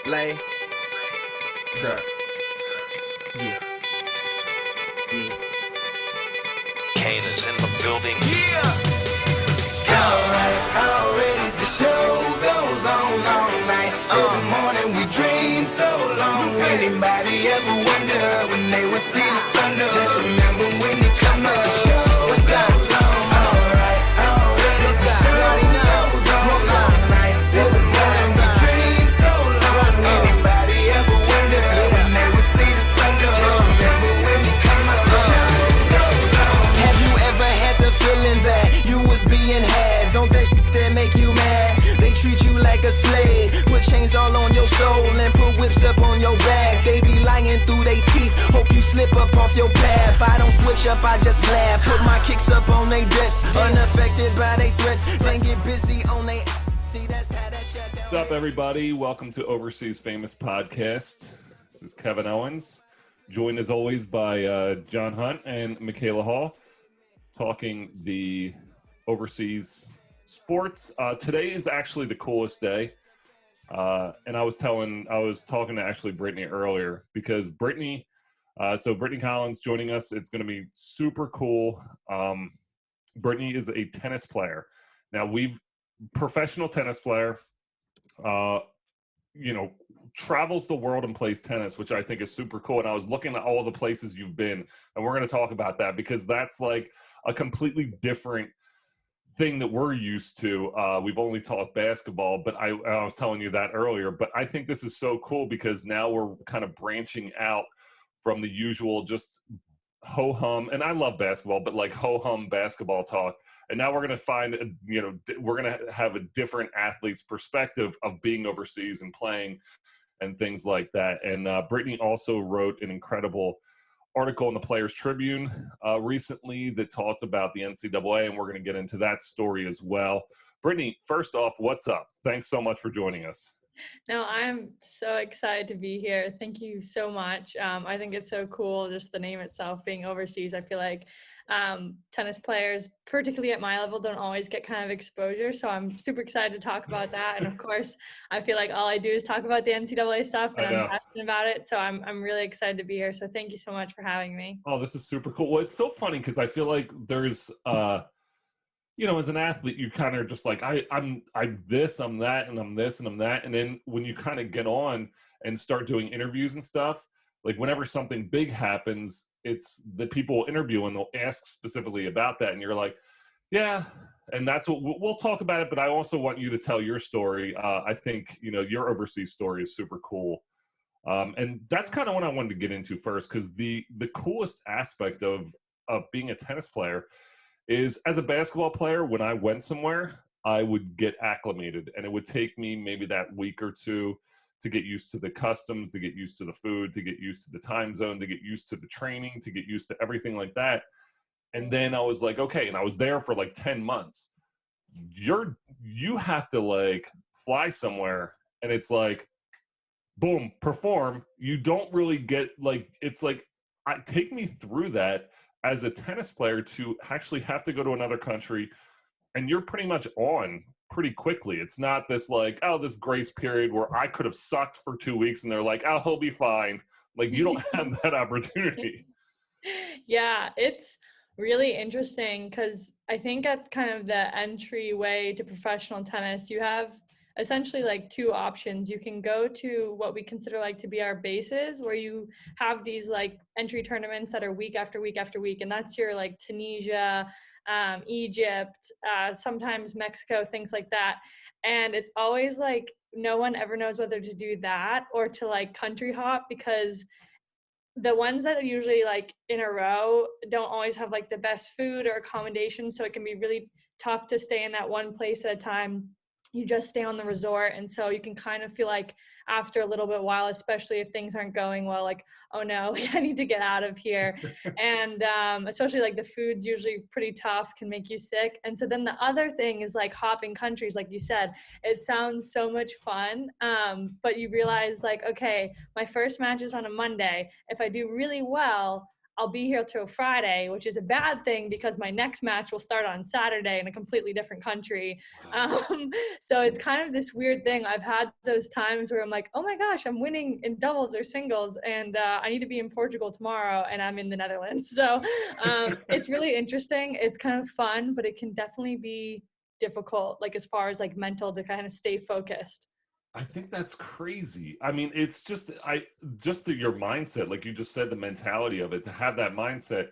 Lay. Sir. Yeah. Yeah. Kane is in the building. Yeah. Alright, already the show goes on all night. Till the morning we dream so long. Anybody ever wonder when they would see the sun? Just remember when you come up, the show goes on. Alright, already the show goes on all night. Till the morning we dream so long. Anybody ever wonder when they would see the sun? Just remember when you come up, the show goes on. Have you ever had the feeling that you was being had? Don't that shit that make you mad? They treat you like a slave, put chains all on your soul and put whips up on your back. They be lying through they teeth, hope you slip up off your path. I don't switch up, I just laugh, put my kicks up on they desk, unaffected by they threats, then get busy on they. See, that's how that shit. What's up, everybody? Welcome to Overseas Famous Podcast. This is Kevin Owens, joined as always by John Hunt and Michaela Hall, talking the overseas sports. Today is actually the coolest day, and I was talking to actually Brittany earlier because Brittany Collens joining us. It's going to be super cool. Brittany is a tennis player. Now, professional tennis player, travels the world and plays tennis, which I think is super cool. And I was looking at all the places you've been, and we're going to talk about that because that's like a completely different thing that we're used to. We've only talked basketball, but I was telling you that earlier, but I think this is so cool because now we're kind of branching out from the usual just ho-hum, and I love basketball, but like ho-hum basketball talk. And now we're going to find, we're going to have a different athlete's perspective of being overseas and playing and things like that. And Brittany also wrote an incredible article in the Players Tribune recently that talked about the NCAA, and we're going to get into that story as well. Brittany, first off, what's up? Thanks so much for joining us. No, I'm so excited to be here. Thank you so much. I think it's so cool, just the name itself being overseas. I feel like tennis players, particularly at my level, don't always get kind of exposure. So I'm super excited to talk about that. And of course, I feel like all I do is talk about the NCAA stuff, and I'm passionate about it. So I'm really excited to be here. So thank you so much for having me. Oh, this is super cool. Well, it's so funny because I feel like there's as an athlete, you kind of just like, I'm this, I'm that, and I'm this, and I'm that. And then when you kind of get on and start doing interviews and stuff, like whenever something big happens, it's the people interview and they'll ask specifically about that. And you're like, yeah. And that's what we'll talk about it. But I also want you to tell your story. I think, your overseas story is super cool. And that's kind of what I wanted to get into first, because the coolest aspect of being a tennis player is, as a basketball player, when I went somewhere, I would get acclimated, and it would take me maybe that week or two to get used to the customs, to get used to the food, to get used to the time zone, to get used to the training, to get used to everything like that. And then I was like, okay, and I was there for like 10 months. You have to like fly somewhere, and it's like, boom, perform. You don't really get like, it's like, take me through that as a tennis player to actually have to go to another country, and you're pretty much on pretty quickly. It's not this like, this grace period where I could have sucked for 2 weeks and they're like, he'll be fine. Like, you don't have that opportunity. Yeah, it's really interesting because I think at kind of the entryway to professional tennis, you have essentially like two options. You can go to what we consider like to be our bases, where you have these like entry tournaments that are week after week after week. And that's your like Tunisia, Egypt, sometimes Mexico, things like that. And it's always like, no one ever knows whether to do that or to like country hop, because the ones that are usually like in a row don't always have like the best food or accommodation. So it can be really tough to stay in that one place at a time. You just stay on the resort. And so you can kind of feel like after a little bit while, especially if things aren't going well, like, oh no, I need to get out of here. And especially like the food's usually pretty tough, can make you sick. And so then the other thing is like hopping countries, like you said. It sounds so much fun, but you realize like, okay, my first match is on a Monday. If I do really well, I'll be here till Friday, which is a bad thing because my next match will start on Saturday in a completely different country. So it's kind of this weird thing. I've had those times where I'm like, oh my gosh, I'm winning in doubles or singles, and I need to be in Portugal tomorrow, and I'm in the Netherlands. So it's really interesting. It's kind of fun, but it can definitely be difficult, like as far as like mental, to kind of stay focused. I think that's crazy. I mean, it's just your mindset, like you just said, the mentality of it, to have that mindset.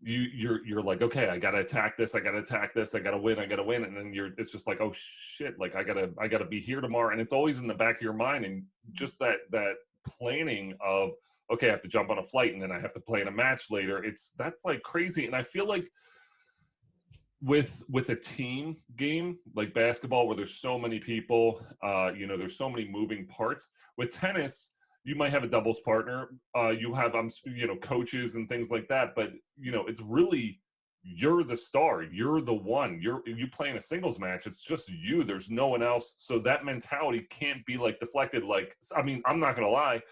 You're like, okay, I gotta attack this, I gotta win, and then it's just like, oh shit, like I gotta be here tomorrow, and it's always in the back of your mind, and just that planning of, okay, I have to jump on a flight, and then I have to play in a match later. That's like crazy, and I feel like with a team game like basketball, where there's so many people, there's so many moving parts. With tennis, you might have a doubles partner, you have coaches and things like that, but it's really, you're the star, you're the one, you play in a singles match, it's just you, there's no one else. So that mentality can't be like deflected. Like, I mean, I'm not gonna lie,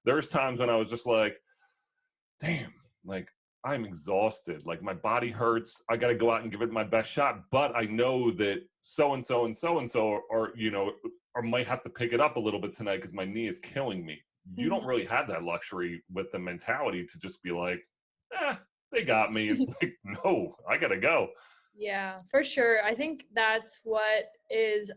there's times when I was just like, damn, like I'm exhausted, like my body hurts, I got to go out and give it my best shot, but I know that so and so and so and so are or might have to pick it up a little bit tonight because my knee is killing me. You don't really have that luxury with the mentality to just be like, they got me. It's like, no, I gotta go. Yeah, for sure. I think that's what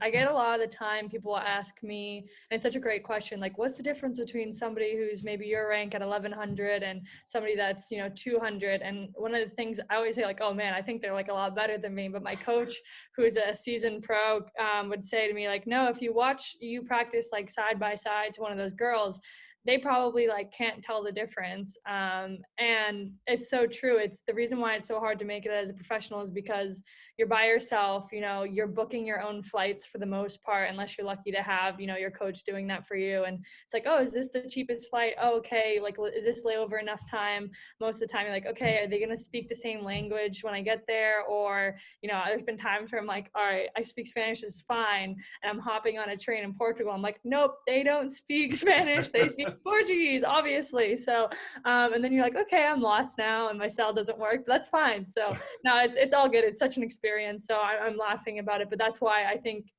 I get a lot of the time, people ask me, and it's such a great question, like, what's the difference between somebody who's maybe your rank at 1100 and somebody that's, 200? And one of the things I always say, like, oh man, I think they're like a lot better than me. But my coach, who is a seasoned pro, would say to me, like, no, if you practice like side by side to one of those girls, they probably like can't tell the difference. And it's so true. It's the reason why it's so hard to make it as a professional is because you're by yourself, you're booking your own flights for the most part, unless you're lucky to have, your coach doing that for you. And it's like, oh, is this the cheapest flight? Oh, okay. Like, is this layover enough time? Most of the time you're like, okay, are they going to speak the same language when I get there? Or, there's been times where I'm like, all right, I speak Spanish, this is fine. And I'm hopping on a train in Portugal. I'm like, nope, they don't speak Spanish. They speak Portuguese, obviously. So, and then you're like, okay, I'm lost now and my cell doesn't work. But that's fine. So no, it's all good. It's such an experience. So I'm laughing about it, but that's why I think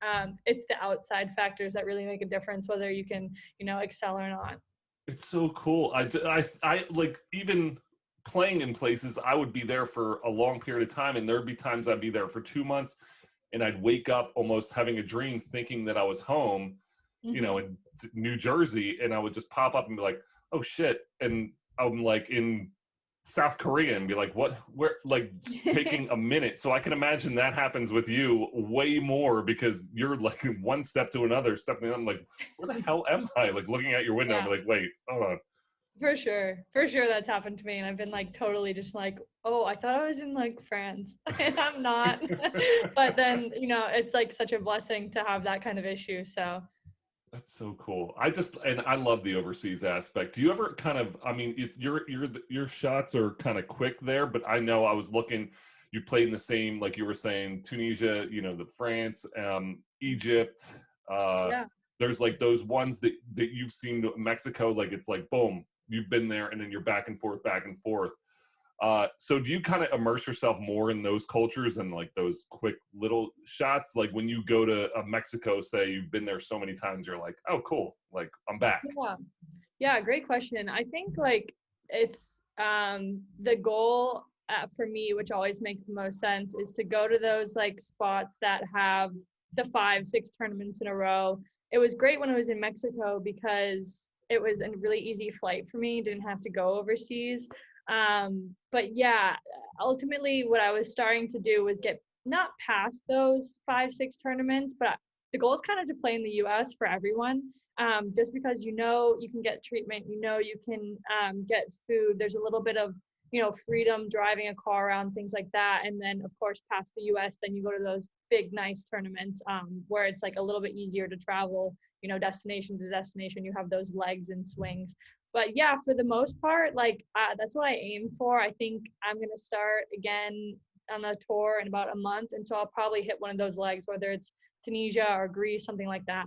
it's the outside factors that really make a difference, whether you can, excel or not. It's so cool. I like, even playing in places, I would be there for a long period of time, and there'd be times I'd be there for 2 months, and I'd wake up almost having a dream thinking that I was home, in New Jersey, and I would just pop up and be like, oh shit, and I'm like in South Korea and be like, where, like, taking a minute. So I can imagine that happens with you way more, because you're like one step to another step, and I'm like, where the hell am I? Like looking out your window, yeah. I'm like, wait, hold on. For sure that's happened to me, and I've been like totally just like, oh, I thought I was in like France and I'm not. But then it's like such a blessing to have that kind of issue. So that's so cool. I love the overseas aspect. Do you ever kind of, I mean, your shots are kind of quick there, but I know I was looking, you played in the same, like you were saying, Tunisia, the France, Egypt. Yeah. There's like those ones that you've seen, Mexico, like it's like, boom, you've been there, and then you're back and forth. So do you kind of immerse yourself more in those cultures and like those quick little shots? Like when you go to Mexico, say you've been there so many times, you're like, oh, cool. Like I'm back. Yeah. Great question. I think like it's the goal for me, which always makes the most sense, is to go to those like spots that have the 5-6 tournaments in a row. It was great when I was in Mexico because it was a really easy flight for me. Didn't have to go overseas. But yeah, ultimately what I was starting to do was get not past those 5-6 tournaments, but the goal is kind of to play in the US for everyone. Just because, you can get treatment, you can, get food. There's a little bit of, freedom driving a car around, things like that. And then of course, past the US, then you go to those big, nice tournaments, where it's like a little bit easier to travel, destination to destination. You have those legs and swings. But yeah, for the most part, like that's what I aim for. I think I'm going to start again on the tour in about a month. And so I'll probably hit one of those legs, whether it's Tunisia or Greece, something like that.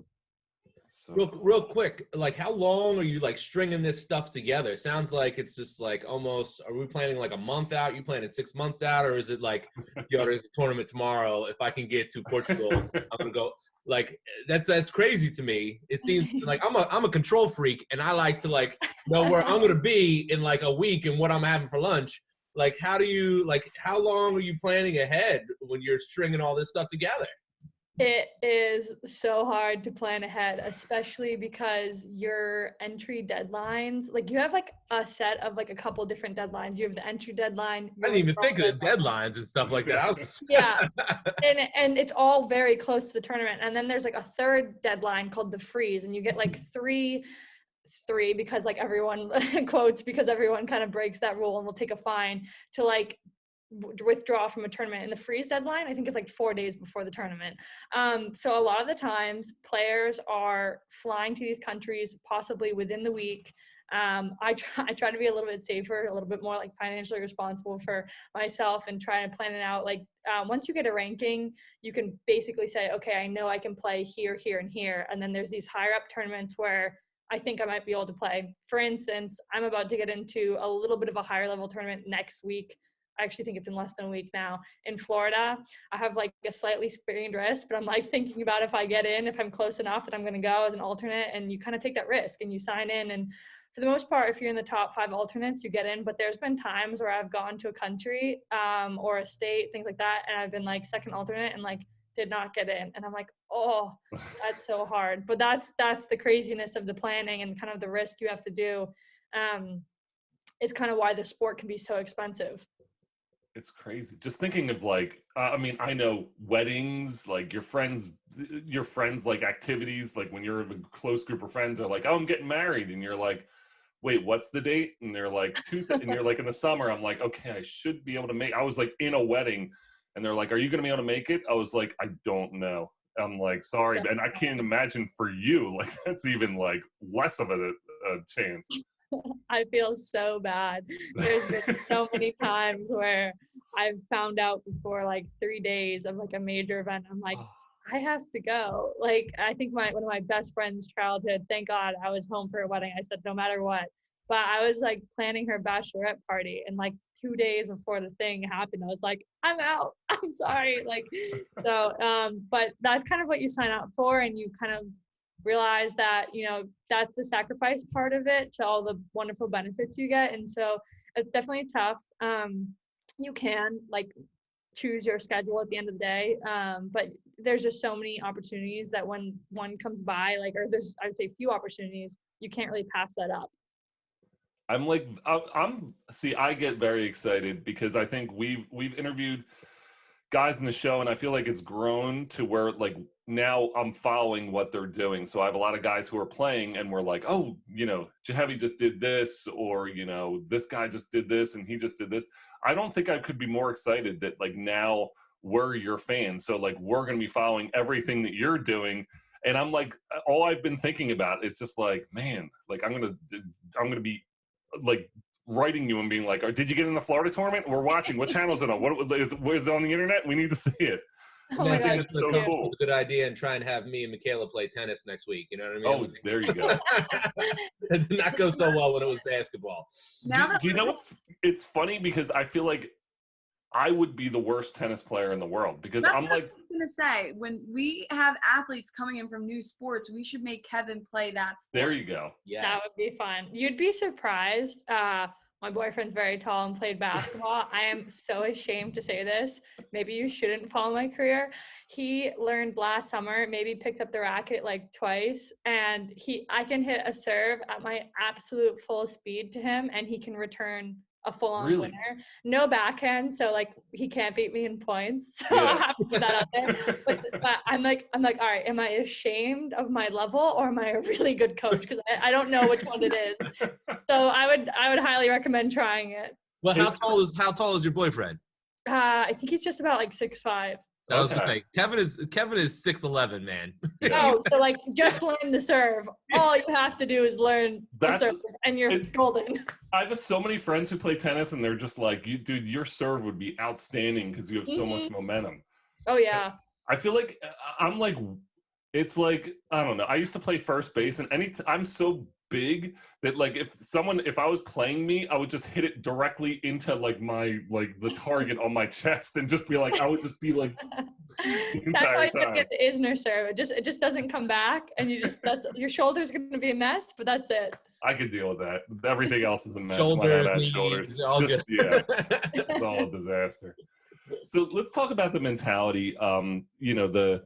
So Real quick, like how long are you like stringing this stuff together? It sounds like it's just like almost, are we planning like a month out? You planning 6 months out? Or is it like, yo, there's a tournament tomorrow. If I can get to Portugal, I'm gonna go. Like that's crazy to me. It seems like I'm a control freak and I like to like know where I'm gonna be in like a week and what I'm having for lunch. Like how long are you planning ahead when you're stringing all this stuff together? It is so hard to plan ahead, especially because your entry deadlines, like you have like a set of like a couple different deadlines. You have the entry deadline. I didn't even think of the deadlines and stuff like that. I was Yeah. And it's all very close to the tournament. And then there's like a third deadline called the freeze, and you get like three because like everyone quotes, because everyone kind of breaks that rule and will take a fine to like withdraw from a tournament. And the freeze deadline I think is like 4 days before the tournament. So a lot of the times players are flying to these countries possibly within the week. I try to be a little bit safer, a little bit more like financially responsible for myself, and try to plan it out. Like once you get a ranking, you can basically say, okay, I know I can play here, here, and here. And then there's these higher up tournaments where I think I might be able to play. For instance, I'm about to get into a little bit of a higher level tournament next week. I actually think it's in less than a week now in Florida. I have like a slightly sprained wrist, but I'm like thinking about if I get in, if I'm close enough that I'm going to go as an alternate, and you kind of take that risk and you sign in. And for the most part, if you're in the top 5 alternates, you get in. But there's been times where I've gone to a country or a state, things like that, and I've been like second alternate and like did not get in. And I'm like, oh, that's so hard. But that's the craziness of the planning and kind of the risk you have to do. It's kind of why the sport can be so expensive. it's crazy. Just thinking of like, I mean, I know weddings, like your friends, like activities, like when you're a close group of friends are like, oh, I'm getting married. And you're like, wait, what's the date? And they're like, and you're like in the summer. I'm like, okay, I should be able to make, I was like in a wedding and they're like, are you going to be able to make it? I was like, I don't know. I'm like, sorry. And I can't imagine for you, like that's even like less of a chance. I feel so bad. There's been so many times where I've found out before like 3 days of like a major event. I'm like, I have to go. Like, I think one of my best friends' childhood, thank God I was home for her wedding. I said, no matter what. But I was like planning her bachelorette party, and like 2 days before the thing happened, I was like, I'm out. I'm sorry. Like, so, but that's kind of what you sign up for, and you kind of realize that, you know, that's the sacrifice part of it to all the wonderful benefits you get. And so it's definitely tough. You can like choose your schedule at the end of the day. But there's just so many opportunities that when one comes by, like, or there's, I would say few opportunities, you can't really pass that up. I'm like, see, I get very excited because I think we've interviewed guys in the show, and I feel like it's grown to where like now I'm following what they're doing. So I have a lot of guys who are playing and we're like, oh, you know, Jahevi just did this, or, you know, this guy just did this and he just did this. I don't think I could be more excited that like now we're your fans. So like we're going to be following everything that you're doing. And I'm like, all I've been thinking about is just like, man, like I'm going to be like writing you and being like, did you get in the Florida tournament? We're watching. What channel is it on? What is it on the internet? We need to see it. Oh my God, it's so cool. A good idea, and try and have me and Michaela play tennis next week. You know what I mean? Oh, there you go. It did not go so well when it was basketball. Do you know it's funny because I feel like I would be the worst tennis player in the world because I'm like, I was gonna say, when we have athletes coming in from new sports, we should make Kevin play that sport. There you go. Yes. That would be fun. You'd be surprised. My boyfriend's very tall and played basketball. I am so ashamed to say this. Maybe you shouldn't follow my career. He learned last summer, maybe picked up the racket like twice, and I can hit a serve at my absolute full speed to him, and he can return a full-on winner. No backhand, so like he can't beat me in points. So I have to put that out there. But I'm like, all right, am I ashamed of my level, or am I a really good coach? Because I don't know which one it is. So I would highly recommend trying it. Well, how tall is your boyfriend? I think he's just about like 6'5". So I was gonna say Kevin is 6'11", man. Oh, so like just learn the serve. All you have to do is learn the serve, and you're golden. I have so many friends who play tennis, and they're just like, dude, your serve would be outstanding because you have so much momentum. Oh yeah. I feel like I'm like It's like, I don't know. I used to play first base, and I'm so big that like if I was playing me, I would just hit it directly into like the target on my chest and just be like, I would just be like the That's why entire you gotta time. get the Isner serve. It just doesn't come back, and your shoulder's gonna be a mess, but that's it. I could deal with that. Everything else is a mess. Shoulders, My dad has knees, shoulders. all Just good. it's all a disaster. So let's talk about the mentality. You know, the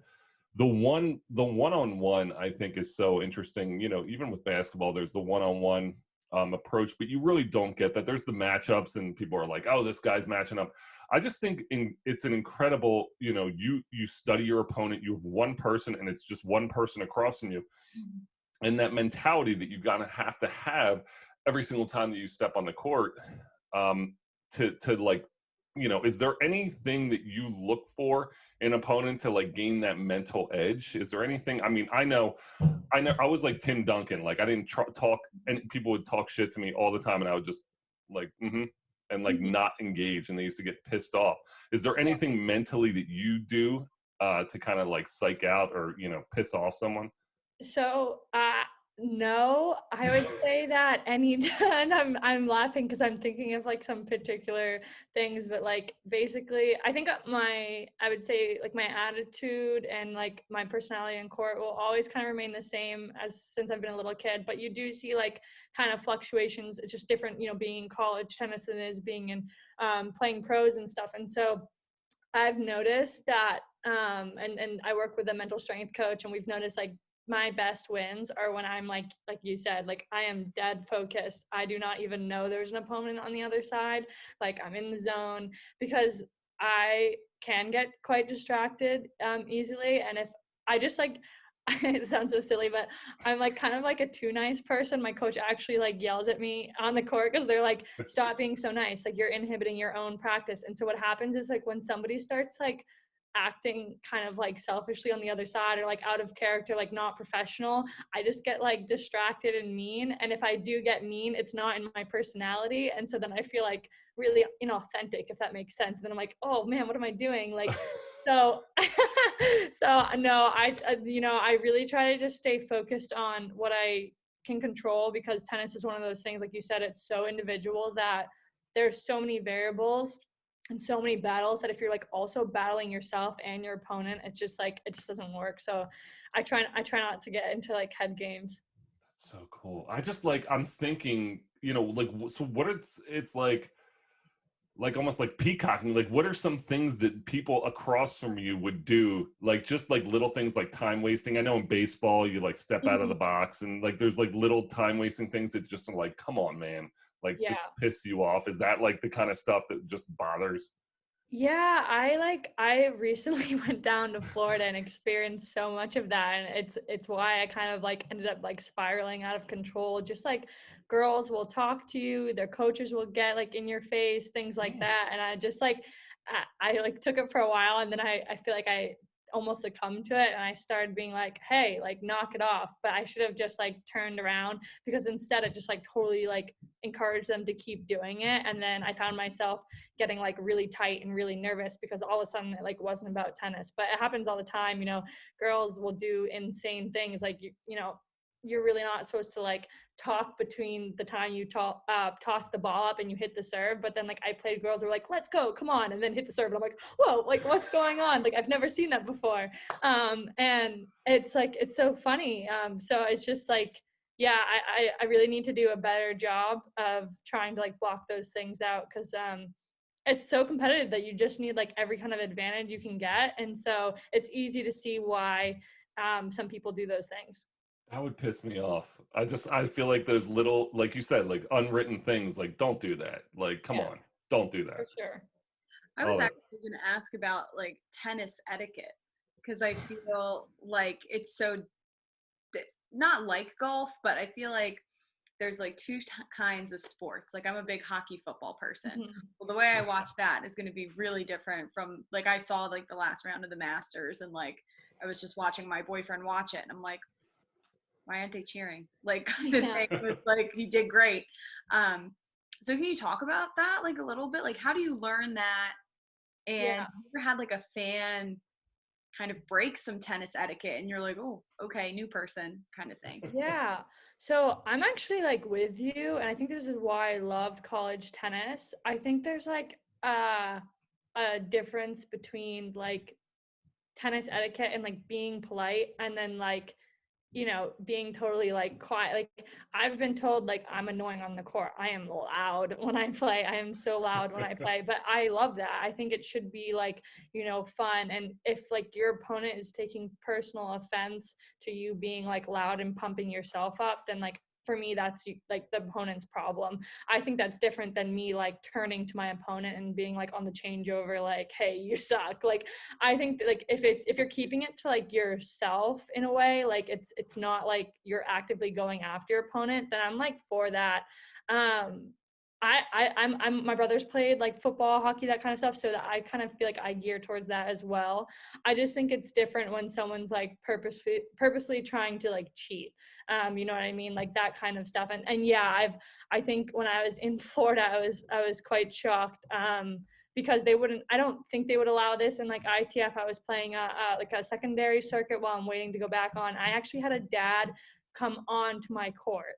one-on-one I think is so interesting. You know, even with basketball, there's the one-on-one approach, but you really don't get that. There's the matchups, and people are like, "Oh, this guy's matching up." I just think it's an incredible. You know, you study your opponent. You have one person, and it's just one person across from you, and that mentality that you gotta have to have every single time that you step on the court. To like, you know, is there anything that you look for in an opponent to like gain that mental edge? Is there anything? I mean, I know I was like Tim Duncan. Like I didn't talk, and people would talk shit to me all the time, and I would just like and like not engage, and they used to get pissed off. Is there anything mentally that you do to kind of like psych out or, you know, piss off someone? So, no, I would say that and I'm laughing because I'm thinking of like some particular things, but like basically, I think I would say like my attitude and like my personality in court will always kind of remain the same as since I've been a little kid. But you do see like kind of fluctuations. It's just different, you know, being in college tennis than it is being in playing pros and stuff. And so I've noticed that, and I work with a mental strength coach, and we've noticed like my best wins are when I'm like you said, like I am dead focused. I do not even know there's an opponent on the other side. Like I'm in the zone because I can get quite distracted easily. And if I just like, it sounds so silly, but I'm like kind of like a too nice person. My coach actually like yells at me on the court because they're like, stop being so nice. Like you're inhibiting your own practice. And so what happens is like when somebody starts like acting kind of like selfishly on the other side or like out of character, like not professional, I just get like distracted and mean. And if I do get mean, it's not in my personality. And so then I feel like really inauthentic, if that makes sense. And then I'm like, oh man, what am I doing? Like, so, so no, I really try to just stay focused on what I can control, because tennis is one of those things, like you said, it's so individual that there's so many variables and so many battles that if you're like also battling yourself and your opponent, it's just like, it just doesn't work. So I try not to get into like head games. That's so cool. I just like, I'm thinking, you know, like, so what it's like almost like peacocking. Like, what are some things that people across from you would do? Like, just like little things like time wasting. I know in baseball, you like step out of the box, and like there's like little time wasting things that just are like, come on, man, like just piss you off. Is that like the kind of stuff that just bothers? Yeah, I recently went down to Florida and experienced so much of that, and it's why I kind of like ended up like spiraling out of control. Just like girls will talk to you, their coaches will get like in your face, things like that, and I just like I like took it for a while, and then I feel like I almost succumbed to it, and I started being like, hey, like knock it off. But I should have just like turned around, because instead it just like totally like encouraged them to keep doing it. And then I found myself getting like really tight and really nervous, because all of a sudden it like wasn't about tennis. But it happens all the time, you know, girls will do insane things like you know, you're really not supposed to like talk between the time you toss the ball up and you hit the serve. But then like I played girls who were like, let's go, come on, and then hit the serve, and I'm like, whoa, like what's going on? Like I've never seen that before. And it's like, it's so funny. So it's just like, yeah, I really need to do a better job of trying to like block those things out, because it's so competitive that you just need like every kind of advantage you can get. And so it's easy to see why some people do those things. That would piss me off. I feel like those little, like you said, like unwritten things, like don't do that. Like, come on, don't do that. For sure. I was actually going to ask about like tennis etiquette, because I feel like it's so not like golf, but I feel like there's like two kinds of sports. Like I'm a big hockey football person. Well, the way I watch that is going to be really different from like I saw like the last round of the Masters, and like I was just watching my boyfriend watch it, and I'm like, why aren't they cheering? Like kind of thing. It was like he did great. So can you talk about that like a little bit? Like how do you learn that? And have you ever had like a fan kind of break some tennis etiquette and you're like, oh, okay, new person kind of thing? Yeah. So I'm actually like with you, and I think this is why I loved college tennis. I think there's like a difference between like tennis etiquette and like being polite, and then like, you know, being totally like quiet. Like I've been told like I'm annoying on the court. I am loud when I play. I am so loud when I play, but I love that. I think it should be like, you know, fun. And if like your opponent is taking personal offense to you being like loud and pumping yourself up, then like for me, that's like the opponent's problem. I think that's different than me like turning to my opponent and being like on the changeover, like, hey, you suck. Like, I think that, like if you're keeping it to like yourself in a way, like it's not like you're actively going after your opponent, then I'm like for that. I'm my brother's played like football, hockey, that kind of stuff, so that I kind of feel like I gear towards that as well. I just think it's different when someone's like purposely trying to like cheat. You know what I mean? Like that kind of stuff. And yeah, I think when I was in Florida, I was quite shocked. Because I don't think they would allow this in like ITF. I was playing like a secondary circuit while I'm waiting to go back on. I actually had a dad come on to my court,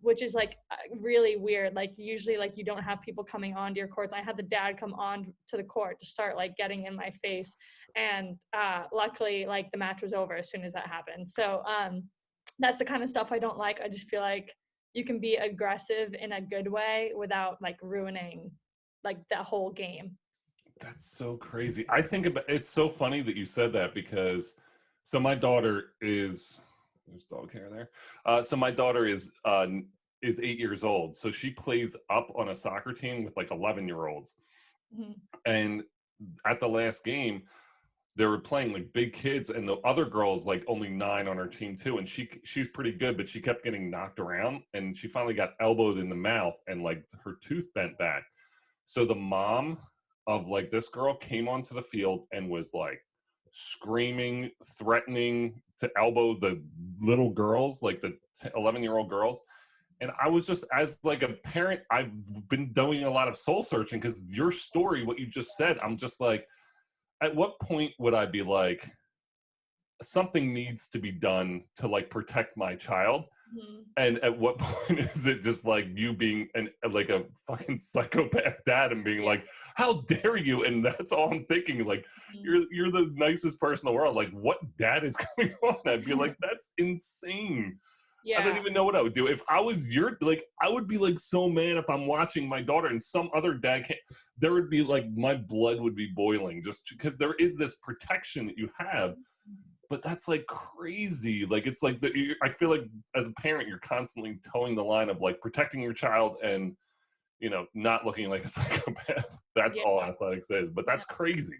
which is like really weird. Like usually like you don't have people coming onto your courts. I had the dad come on to the court to start like getting in my face. And luckily like the match was over as soon as that happened. So that's the kind of stuff I don't like. I just feel like you can be aggressive in a good way without like ruining like the whole game. That's so crazy. I think it's so funny that you said that, because so my daughter is, there's dog hair there. So my daughter is 8 years old. So she plays up on a soccer team with like 11-year-olds. Mm-hmm. And at the last game, they were playing like big kids, and the other girl's like only 9 on her team too. And she's pretty good, but she kept getting knocked around, and she finally got elbowed in the mouth and like her tooth bent back. So the mom of like this girl came onto the field and was like screaming, threatening to elbow the little girls, like the 11-year-old girls. And I was just, as like a parent, I've been doing a lot of soul searching, because your story, what you just said, I'm just like, at what point would I be like, something needs to be done to like protect my child? Mm-hmm. And at what point is it just like you being like a fucking psychopath dad and being like, how dare you? And that's all I'm thinking. Like, you're the nicest person in the world. Like, what dad is going on? I'd be like, that's insane. Yeah. I don't even know what I would do. If I was I would be like so mad if I'm watching my daughter and some other dad there would be like, my blood would be boiling, just because there is this protection that you have. But that's like crazy. Like, it's like I feel like as a parent, you're constantly towing the line of like protecting your child and, you know, not looking like a psychopath. That's all athletics is. But that's crazy.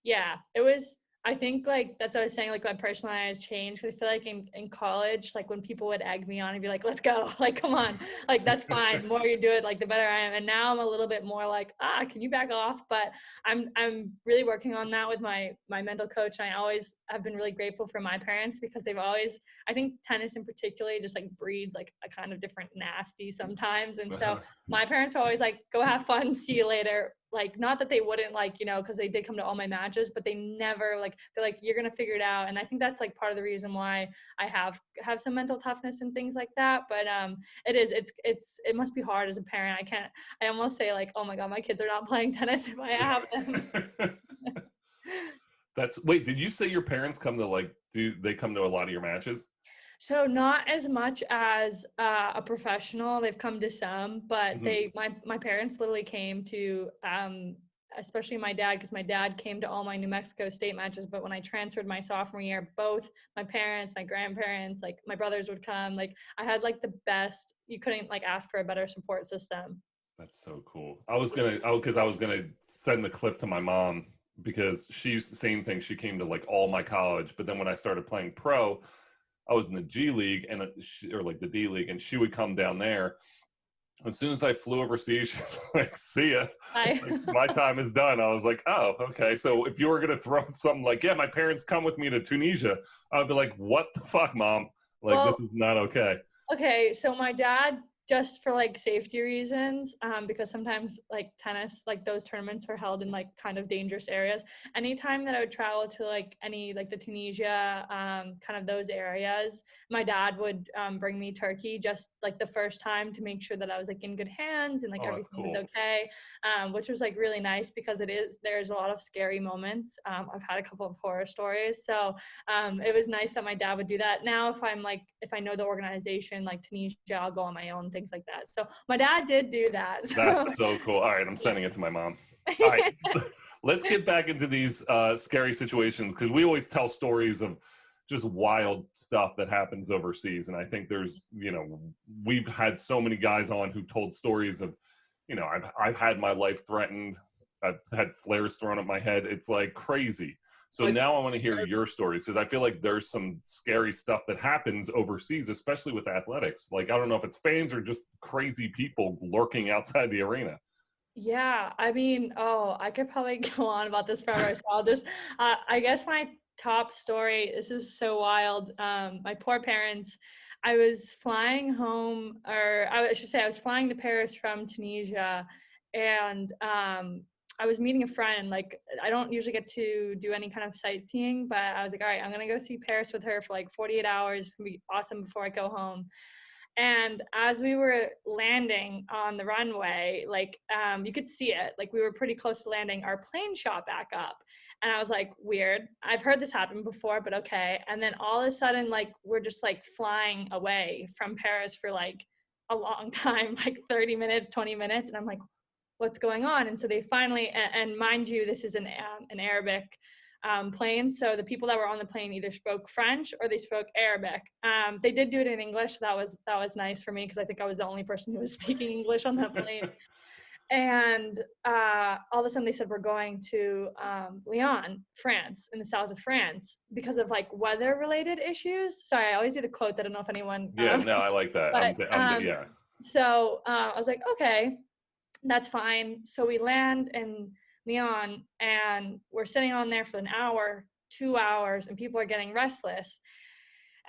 Yeah, it was. I think like that's what I was saying, like my personality has changed. I feel like in college, like when people would egg me on and be like, let's go, like, come on, like, that's fine. The more you do it, like the better I am. And now I'm a little bit more like, can you back off? But I'm really working on that with my mental coach. And I always have been really grateful for my parents, because they've always, I think tennis in particular just like breeds like a kind of different nasty sometimes. And so my parents are always like, go have fun, see you later. Like, not that they wouldn't, like, you know, because they did come to all my matches, but they never, like, they're like, you're going to figure it out. And I think that's like part of the reason why I have some mental toughness and things like that. But it must be hard as a parent. I almost say like, oh my God, my kids are not playing tennis if I have them. Wait, did you say your parents come to like, do they come to a lot of your matches? So not as much as a professional. They've come to some, but my parents literally came to, especially my dad, because my dad came to all my New Mexico State matches. But when I transferred my sophomore year, both my parents, my grandparents, like my brothers would come. Like, I had like the best. You couldn't like ask for a better support system. That's so cool. I was gonna send the clip to my mom, because she's the same thing. She came to like all my college, but then when I started playing pro, I was in the G League or like the D League, and she would come down there. As soon as I flew overseas, she was like, see ya. Like, my time is done. I was like, oh, okay. So if you were going to throw something like, yeah, my parents come with me to Tunisia, I would be like, what the fuck, Mom? Like, this is not okay. Okay, so my dad just for like safety reasons, because sometimes like tennis, like those tournaments are held in like kind of dangerous areas. Anytime that I would travel to like any like the Tunisia, kind of those areas, my dad would bring me turkey just like the first time to make sure that I was like in good hands and like Oh, that's everything was cool. okay, which was like really nice because there's a lot of scary moments. I've had a couple of horror stories, so it was nice that my dad would do that. Now if I know the organization like Tunisia, I'll go on my own, things like that. So my dad did do that. So. That's so cool. All right, I'm sending it to my mom. All right, let's get back into these scary situations, because we always tell stories of just wild stuff that happens overseas. And I think there's, we've had so many guys on who told stories of, I've had my life threatened. I've had flares thrown at my head. It's like crazy. So now I want to hear your stories, because I feel like there's some scary stuff that happens overseas, especially with athletics. Like, I don't know if it's fans or just crazy people lurking outside the arena. Yeah, I mean, I could probably go on about this forever. So I'll just, I guess my top story, this is so wild. My poor parents, I was flying home, or I should say I was flying to Paris from Tunisia, and I was meeting a friend. Like, I don't usually get to do any kind of sightseeing, but I was like, all right, I'm going to go see Paris with her for like 48 hours. It's going to be awesome before I go home. And as we were landing on the runway, like, you could see it, like we were pretty close to landing, our plane shot back up. And I was like, weird. I've heard this happen before, but okay. And then all of a sudden, like, we're just like flying away from Paris for like a long time, like 30 minutes, 20 minutes. And I'm like, what's going on? And so they finally, and mind you, this is an Arabic plane. So the people that were on the plane either spoke French or they spoke Arabic. They did do it in English. That was nice for me, because I think I was the only person who was speaking English on that plane. And all of a sudden they said, we're going to Lyon, France, in the south of France, because of like weather related issues. Sorry, I always do the quotes. I don't know if anyone. Yeah, no, I like that. But, yeah. So I was like, okay, that's fine. So we land in Lyon and we're sitting on there for an hour, 2 hours, and people are getting restless.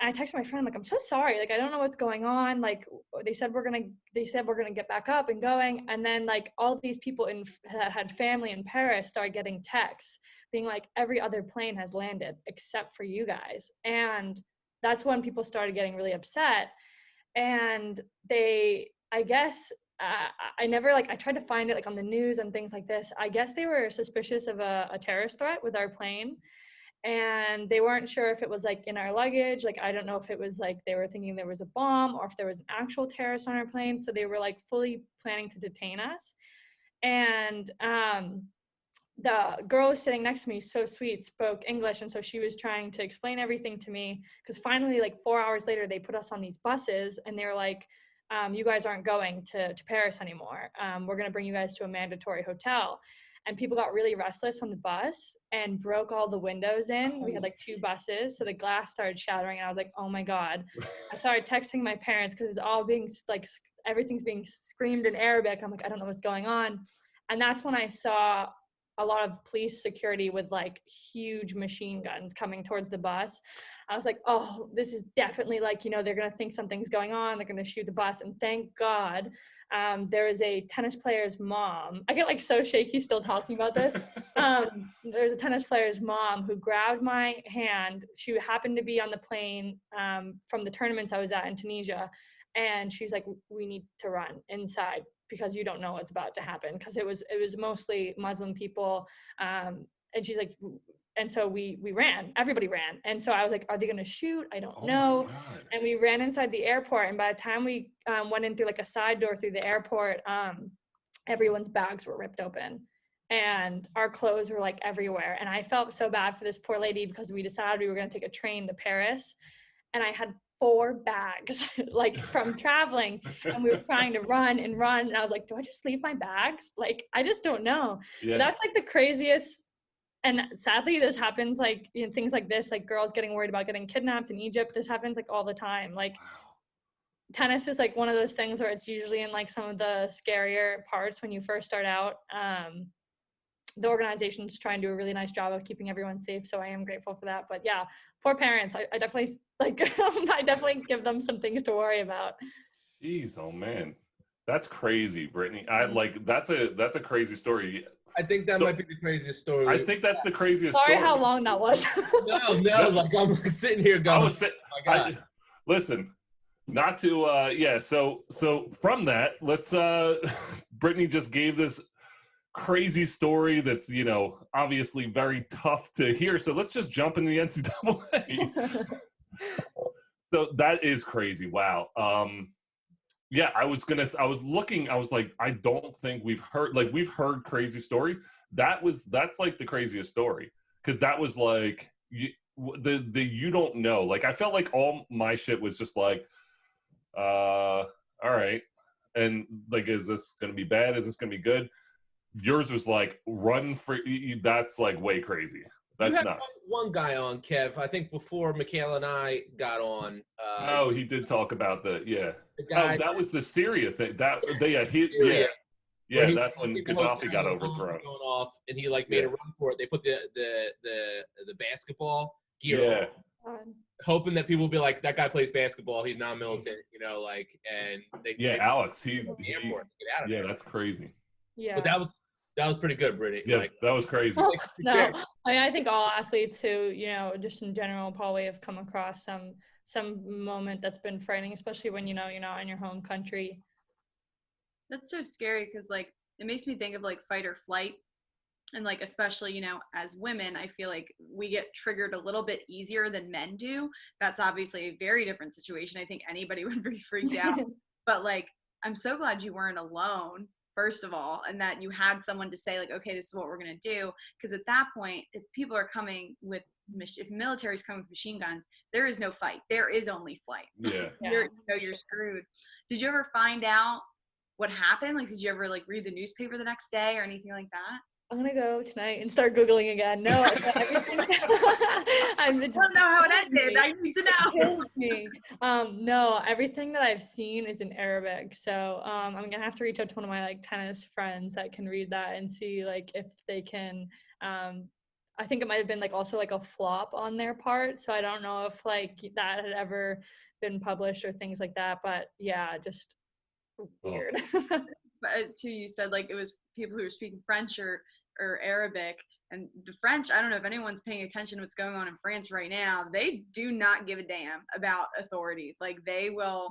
And I texted my friend, I'm like, I'm so sorry. Like, I don't know what's going on. Like, they said we're gonna get back up and going. And then like all these people that had family in Paris started getting texts being like, every other plane has landed except for you guys. And that's when people started getting really upset. And I guess, I never, like, I tried to find it like on the news and things like this. I guess they were suspicious of a terrorist threat with our plane, and they weren't sure if it was like in our luggage. Like, I don't know if it was like they were thinking there was a bomb or if there was an actual terrorist on our plane. So they were like fully planning to detain us. And the girl sitting next to me, so sweet, spoke English, and so she was trying to explain everything to me, because finally, like 4 hours later, they put us on these buses and they were like, you guys aren't going to Paris anymore. We're going to bring you guys to a mandatory hotel. And people got really restless on the bus and broke all the windows in. We had like 2 buses, so the glass started shattering, and I was like, oh my God. I started texting my parents, because it's all being like, everything's being screamed in Arabic. I'm like, I don't know what's going on. And that's when I saw a lot of police security with like huge machine guns coming towards the bus. I was like, oh, this is definitely like, they're going to think something's going on. They're going to shoot the bus. And thank God, there is a tennis player's mom. I get like so shaky still talking about this. There's a tennis player's mom who grabbed my hand. She happened to be on the plane from the tournaments I was at in Tunisia. And she's like, we need to run inside, because you don't know what's about to happen, because it was mostly Muslim people. And she's like, and so we ran, everybody ran. And so I was like, are they going to shoot? I don't know. And we ran inside the airport. And by the time we went in through like a side door through the airport, everyone's bags were ripped open and our clothes were like everywhere. And I felt so bad for this poor lady, because we decided we were going to take a train to Paris. And I had 4 bags like from traveling, and we were trying to run. And I was like, do I just leave my bags? Like, I just don't know. Yeah. That's like the craziest. And sadly, this happens like things like this, like girls getting worried about getting kidnapped in Egypt. This happens like all the time. Like, tennis is like one of those things where it's usually in like some of the scarier parts when you first start out. The organization's trying to do a really nice job of keeping everyone safe, so I am grateful for that. But yeah, poor parents, I definitely like I definitely give them some things to worry about. Jeez, oh man, that's crazy, Brittany. I like that's a crazy story. I think that So- might be the craziest story. I think that's the craziest Sorry story. how long that was. No, like I'm like sitting here going, I was oh my God. listen, not to yeah. So from that, let's Brittany just gave this crazy story that's obviously very tough to hear. So let's just jump into the NCAA. So that is crazy. Wow. Yeah, I was looking, I was like, I don't think we've heard crazy stories. That's like the craziest story. Cause that was like, you don't know. Like, I felt like all my shit was just like, all right. And like, is this going to be bad? Is this going to be good? Yours was like, run for, that's like way crazy. That's you had nuts. one guy on, Kev, I think before Michaela and I got on. Oh, he did talk about the guy that was the Syria thing. That Syria, where that's when Gaddafi got overthrown. Going off, and he like made a run for it. They put the basketball gear on, hoping that people will be like, that guy plays basketball. He's not militant, like, and they Alex, the airport to get out of there. that's crazy. Yeah, but that was pretty good, Brittany. Yeah, like, that was crazy. No, I think all athletes who just in general probably have come across some moment that's been frightening, especially when you're not in your home country. That's so scary because like it makes me think of like fight or flight, and like especially as women, I feel like we get triggered a little bit easier than men do. That's obviously a very different situation. I think anybody would be freaked out, but like I'm so glad you weren't alone, first of all, and that you had someone to say like, okay, this is what we're going to do. Because at that point, if people are coming with, if military's coming with machine guns, there is no fight. There is only flight. Yeah. You're screwed. Did you ever find out what happened? Like, did you ever like read the newspaper the next day or anything like that? I'm gonna go tonight and start Googling again. No, everything. I don't know how it ended. I need to know. It kills me. No, everything that I've seen is in Arabic. So I'm gonna have to reach out to one of my like tennis friends that can read that and see like if they can. I think it might have been like also like a flop on their part. So I don't know if like that had ever been published or things like that. But yeah, just weird. Too, you said like it was people who were speaking French or Arabic, and the French, I don't know if anyone's paying attention to what's going on in France right now. They do not give a damn about authority. Like they will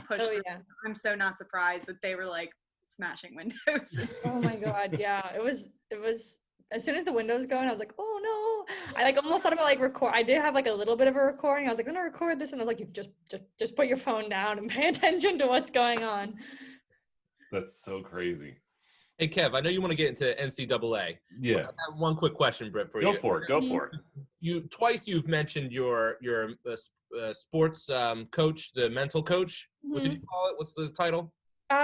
push through. Yeah. I'm so not surprised that they were like smashing windows. Oh my God. Yeah. It was as soon as the windows going, I was like, oh no. I like almost thought about like record. I did have like a little bit of a recording. I was like, I'm gonna record this, and I was like, you just put your phone down and pay attention to what's going on. That's so crazy. Hey, Kev, I know you want to get into NCAA. Yeah. I have one quick question, Britt, for you. Go for it. You've mentioned your sports coach, the mental coach. Mm-hmm. What did you call it? What's the title?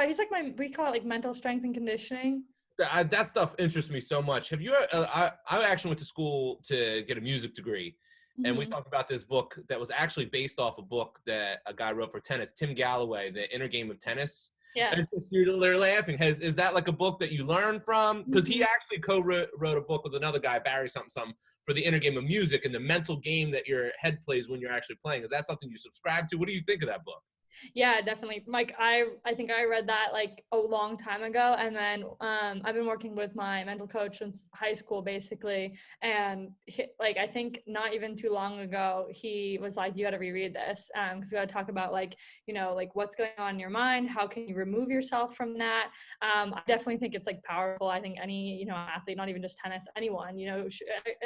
He's like we call it like mental strength and conditioning. That stuff interests me so much. Have you? I actually went to school to get a music degree, and we talked about this book that was actually based off a book that a guy wrote for tennis, Tim Galloway, The Inner Game of Tennis. Yeah. They're laughing. Is that like a book that you learned from? Because he actually co-wrote a book with another guy, Barry something, for the inner game of music and the mental game that your head plays when you're actually playing. Is that something you subscribe to? What do you think of that book? Yeah, definitely. Like I think I read that like a long time ago, and then I've been working with my mental coach since high school basically, and like I think not even too long ago he was like, you got to reread this because we got to talk about like like what's going on in your mind, how can you remove yourself from that. I definitely think it's like powerful. I think any athlete, not even just tennis, anyone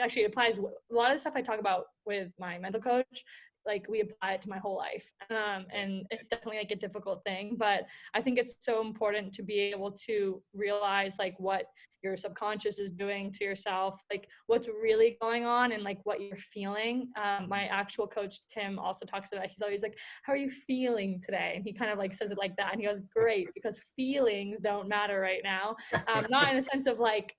actually applies a lot of the stuff I talk about with my mental coach. Like we apply it to my whole life. And it's definitely like a difficult thing, but I think it's so important to be able to realize like what your subconscious is doing to yourself, like what's really going on and like what you're feeling. My actual coach, Tim, also talks about, he's always like, how are you feeling today? And he kind of like says it like that. And he goes, great, because feelings don't matter right now. Not in the sense of like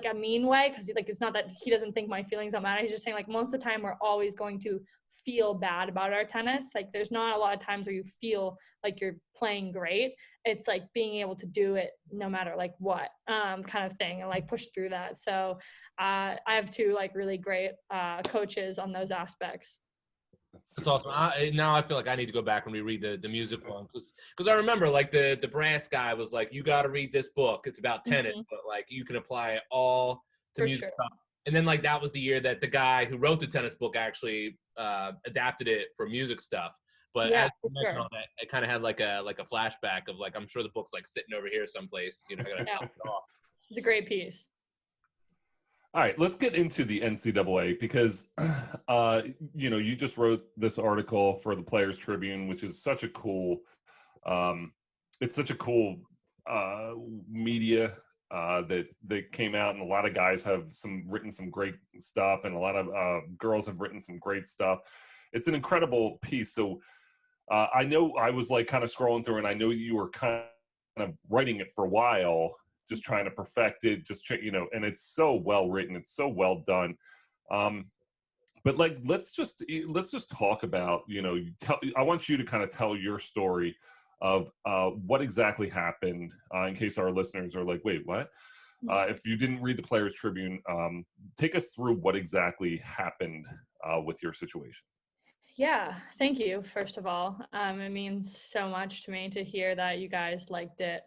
a mean way, because like it's not that he doesn't think my feelings don't matter. He's just saying like most of the time we're always going to feel bad about our tennis. Like there's not a lot of times where you feel like you're playing great. It's like being able to do it no matter like what kind of thing, and like push through that. So I have two like really great coaches on those aspects. That's super awesome. cool. Now I feel like I need to go back and reread the music one because I remember like the brass guy was like, you got to read this book. It's about tennis, Mhm. but like you can apply it all to For music sure. stuff. And then like that was the year that the guy who wrote the tennis book actually adapted it for music stuff. But Yeah, as for you mentioned sure. all that, it kind of had like a flashback of like I'm sure the book's like sitting over here someplace. I gotta Yeah, drop it off. it's a great piece. All right, let's get into the NCAA because, you just wrote this article for the Players Tribune, which is such a cool, um, it's such a cool uh, media that came out, and a lot of guys have written some great stuff, and a lot of girls have written some great stuff. It's an incredible piece. So I know I was like kind of scrolling through, and I know you were kind of writing it for a while, just trying to perfect it, and it's so well written, it's so well done. But like, let's just talk about, I want you to kind of tell your story of what exactly happened, in case our listeners are like, wait, what? If you didn't read the Players Tribune, take us through what exactly happened with your situation. Yeah, thank you, first of all. It means so much to me to hear that you guys liked it.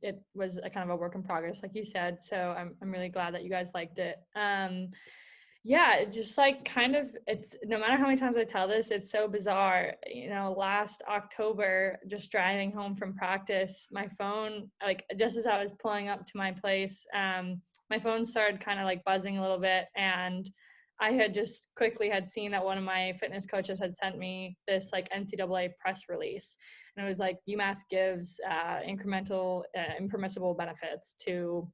It was a kind of a work in progress, like you said, so I'm really glad that you guys liked it. Yeah, it's just like it's no matter how many times I tell this, it's so bizarre. Last October, just driving home from practice, my phone, like just as I was pulling up to my place, my phone started kind of like buzzing a little bit, and I had just quickly had seen that one of my fitness coaches had sent me this like NCAA press release, and it was like UMass gives incremental impermissible benefits to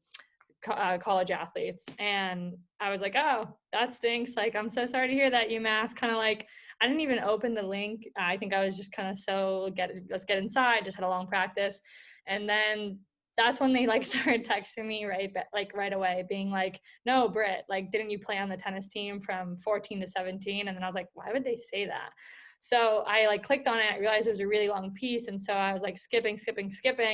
college athletes. And I was like, oh, that stinks. Like, I'm so sorry to hear that, UMass. Kind of like, I didn't even open the link. I think I was just kind of let's get inside, just had a long practice. And then that's when they like started texting me right away, being like, no, Britt, like, didn't you play on the tennis team from 14 to 17? And then I was like, why would they say that? So I like clicked on it. I realized it was a really long piece. And so I was like skipping.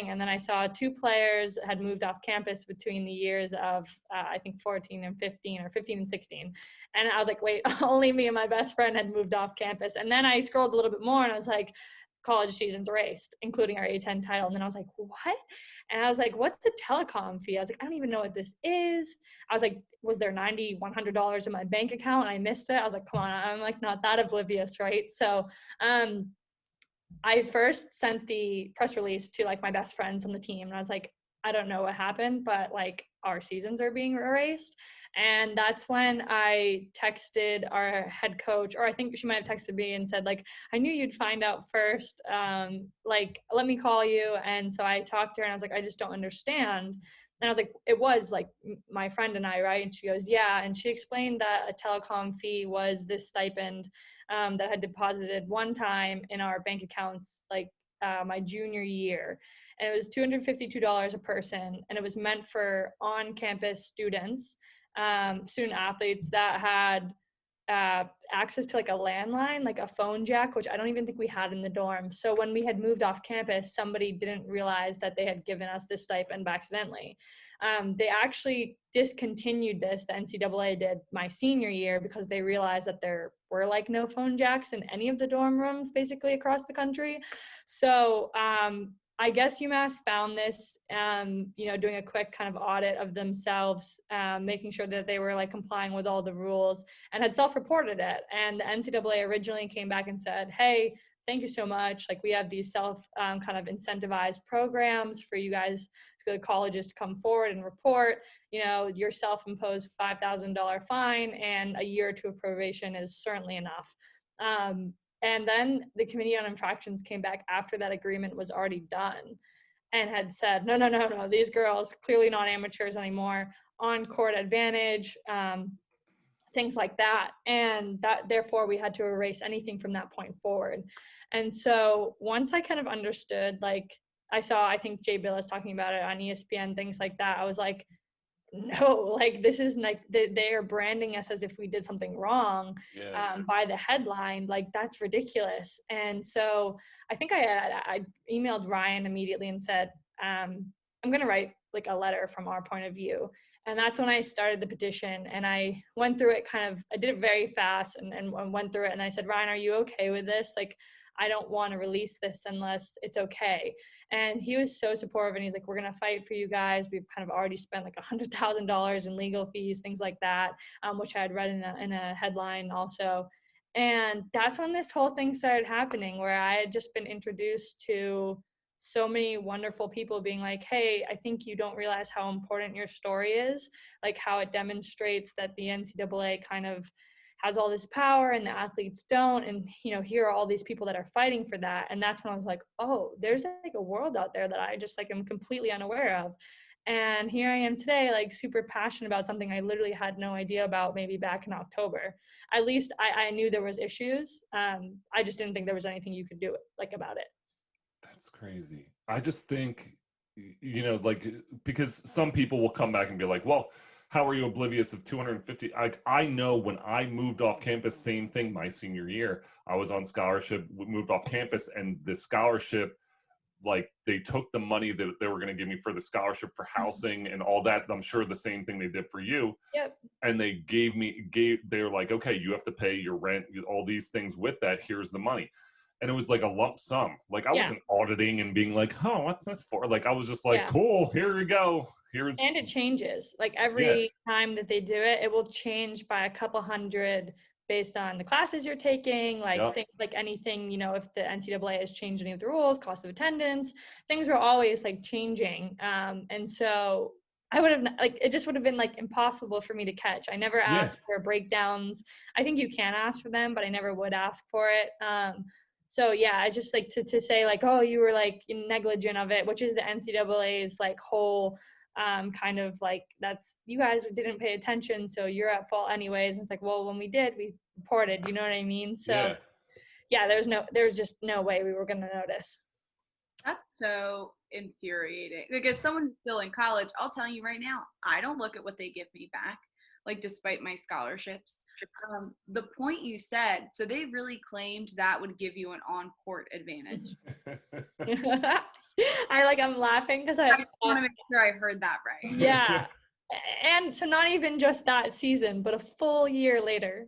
And then I saw 2 players had moved off campus between the years of, I think 14 and 15 or 15 and 16. And I was like, wait, only me and my best friend had moved off campus. And then I scrolled a little bit more and I was like, college seasons erased, including our A10 title. And then I was like, what? And I was like, what's the telecom fee? I was like, I don't even know what this is. I was like, was there $90, $100 in my bank account and I missed it? I was like, come on, I'm like not that oblivious, right? So I first sent the press release to like my best friends on the team. And I was like, I don't know what happened, but like our seasons are being erased. And that's when I texted our head coach, or I think she might have texted me and said like, I knew you'd find out first. Like, let me call you. And so I talked to her and I was like, I just don't understand. And I was like, it was like my friend and I, right? And she goes, yeah. And she explained that a telecom fee was this stipend that had deposited one time in our bank accounts, like my junior year. And it was $252 a person. And it was meant for on-campus students, student athletes that had access to like a landline, like a phone jack, which I don't even think we had in the dorm. So when we had moved off campus, somebody didn't realize that they had given us this stipend accidentally. They actually discontinued this, the NCAA did, my senior year because they realized that there were like no phone jacks in any of the dorm rooms basically across the country. So I guess UMass found this, doing a quick kind of audit of themselves, making sure that they were like complying with all the rules, and had self-reported it. And the NCAA originally came back and said, hey, thank you so much. Like, we have these kind of incentivized programs for you guys, for the colleges to come forward and report. Your self-imposed $5,000 fine and a year or 2 of probation is certainly enough. And then the Committee on Infractions came back after that agreement was already done and had said, no, these girls clearly not amateurs anymore, on court advantage, things like that. And that therefore we had to erase anything from that point forward. And so once I kind of understood, like I think Jay Bilas talking about it on ESPN, things like that, I was like, no, like this is like they are branding us as if we did something wrong by the headline. Like, that's ridiculous. And so I think I emailed Ryan immediately and said, I'm going to write like a letter from our point of view. And that's when I started the petition, and I went through it I did it very fast and went through it. And I said, Ryan, are you okay with this? Like, I don't want to release this unless it's okay. And he was so supportive, and he's like, we're going to fight for you guys. We've kind of already spent like $100,000 in legal fees, things like that, which I had read in a headline also. And that's when this whole thing started happening, where I had just been introduced to so many wonderful people being like, hey, I think you don't realize how important your story is, like how it demonstrates that the NCAA kind of has all this power and the athletes don't. And, here are all these people that are fighting for that. And that's when I was like, oh, there's like a world out there that I just like am completely unaware of. And here I am today, like super passionate about something I literally had no idea about maybe back in October. At least I knew there was issues. I just didn't think there was anything you could do about it. That's crazy. I just think, like, because some people will come back and be like, well, how are you oblivious of 250? I know when I moved off campus, same thing my senior year. I was on scholarship, moved off campus, and the scholarship, like, they took the money that they were going to give me for the scholarship for housing and all that. I'm sure the same thing they did for you. Yep. And they they were like, okay, you have to pay your rent, all these things with that. Here's the money. And it was like a lump sum. Like, I wasn't auditing and being like, oh, what's this for? Like, I was just like, cool, here you go. And it changes. Like, every time that they do it, it will change by a couple hundred based on the classes you're taking, like things like anything, if the NCAA has changed any of the rules, cost of attendance, things were always like changing. And so I would have, like, it just would have been like impossible for me to catch. I never asked for breakdowns. I think you can ask for them, but I never would ask for it. So yeah, I just like to say like, oh, you were like negligent of it, which is the NCAA's like whole kind of like, that's, you guys didn't pay attention, so you're at fault anyways. And it's like, well, when we did, we reported, you know what I mean? So yeah, there's just no way we were going to notice. That's so infuriating. Because someone still in college, I'll tell you right now, I don't look at what they give me back, like, despite my scholarships. The point you said, so they really claimed that would give you an on-court advantage. I'm laughing because I want to make sure I heard that right. Yeah. And so not even just that season, but a full year later.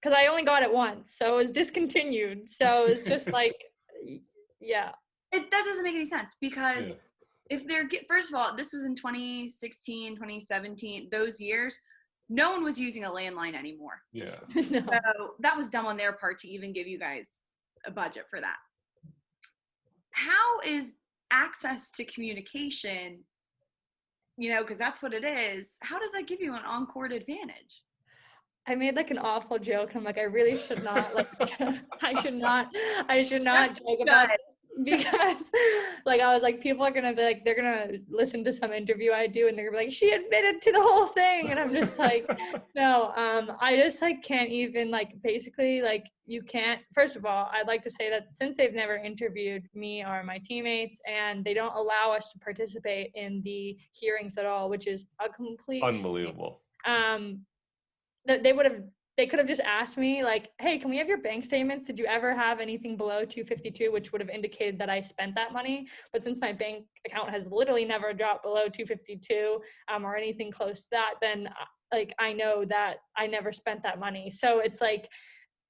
Because I only got it once, so it was discontinued. So it's just like, yeah. That doesn't make any sense, because if they're, first of all, this was in 2016, 2017, those years, no one was using a landline anymore. Yeah. No. So that was dumb on their part to even give you guys a budget for that. How is access to communication, because that's what it is, how does that give you an on-court advantage? I made like an awful joke, and I'm like, I really should not, like, I should not joke about it, because like, I was like, people are gonna be like, they're gonna listen to some interview I do, and they're gonna be like, she admitted to the whole thing, and I'm just like, no, I just like can't even, like, basically, like, you can't. First of all, I'd like to say that since they've never interviewed me or my teammates, and they don't allow us to participate in the hearings at all, which is a complete unbelievable. They could have just asked me like, hey, can we have your bank statements? Did you ever have anything below 252, which would have indicated that I spent that money? But since my bank account has literally never dropped below 252 or anything close to that, then like, I know that I never spent that money. So it's like,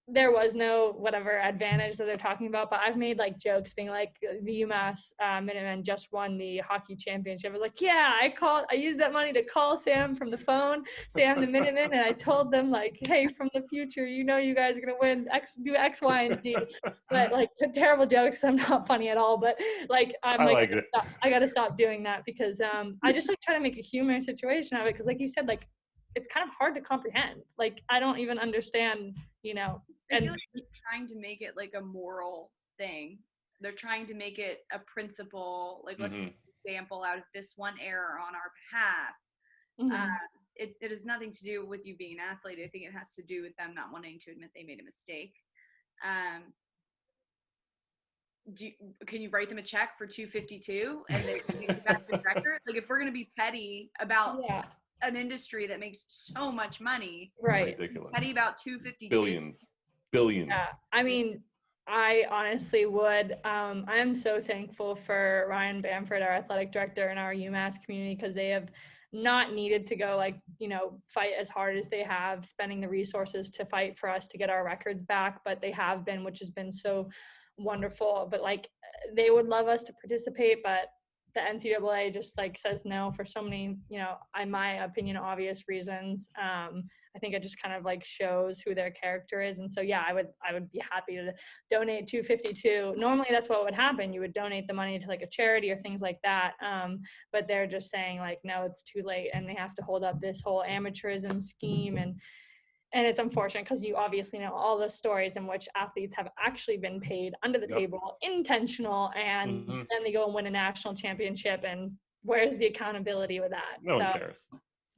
there was no whatever advantage that they're talking about. But I've made like jokes being like, the UMass Minutemen just won the hockey championship. I was like, yeah, I used that money to call Sam from the phone, Sam the Minutemen, and I told them like, hey, from the future, you guys are gonna win do X, Y, and Z. But like, terrible jokes. I'm not funny at all. But like, I gotta stop doing that, because I just like try to make a humorous situation of it, because like you said, like, it's kind of hard to comprehend. Like, I don't even understand, I feel like they're trying to make it like a moral thing. They're trying to make it a principle, like, let's make an example out of this one error on our behalf. It has nothing to do with you being an athlete. I think it has to do with them not wanting to admit they made a mistake. Can you write them a check for 252 and they can get back the record? Like, if we're going to be petty about an industry that makes so much money, right? Ridiculous. Petty about 252. Billions. Yeah, I mean, I honestly would. I'm so thankful for Ryan Bamford, our athletic director, and our UMass community, because they have not needed to go like, you know, fight as hard as they have, spending the resources to fight for us to get our records back, but they have been, which has been so wonderful. But like, they would love us to participate, but the NCAA just like says no for so many, you know, in my opinion, obvious reasons. I think it just kind of like shows who their character is. And so, yeah, I would be happy to donate $252. Normally that's what would happen. You would donate the money to like a charity or things like that. But they're just saying like, no, it's too late. And they have to hold up this whole amateurism scheme. And it's unfortunate because you obviously know all the stories in which athletes have actually been paid under the table, intentional, and then they go and win a national championship. And where's the accountability with that? No one cares.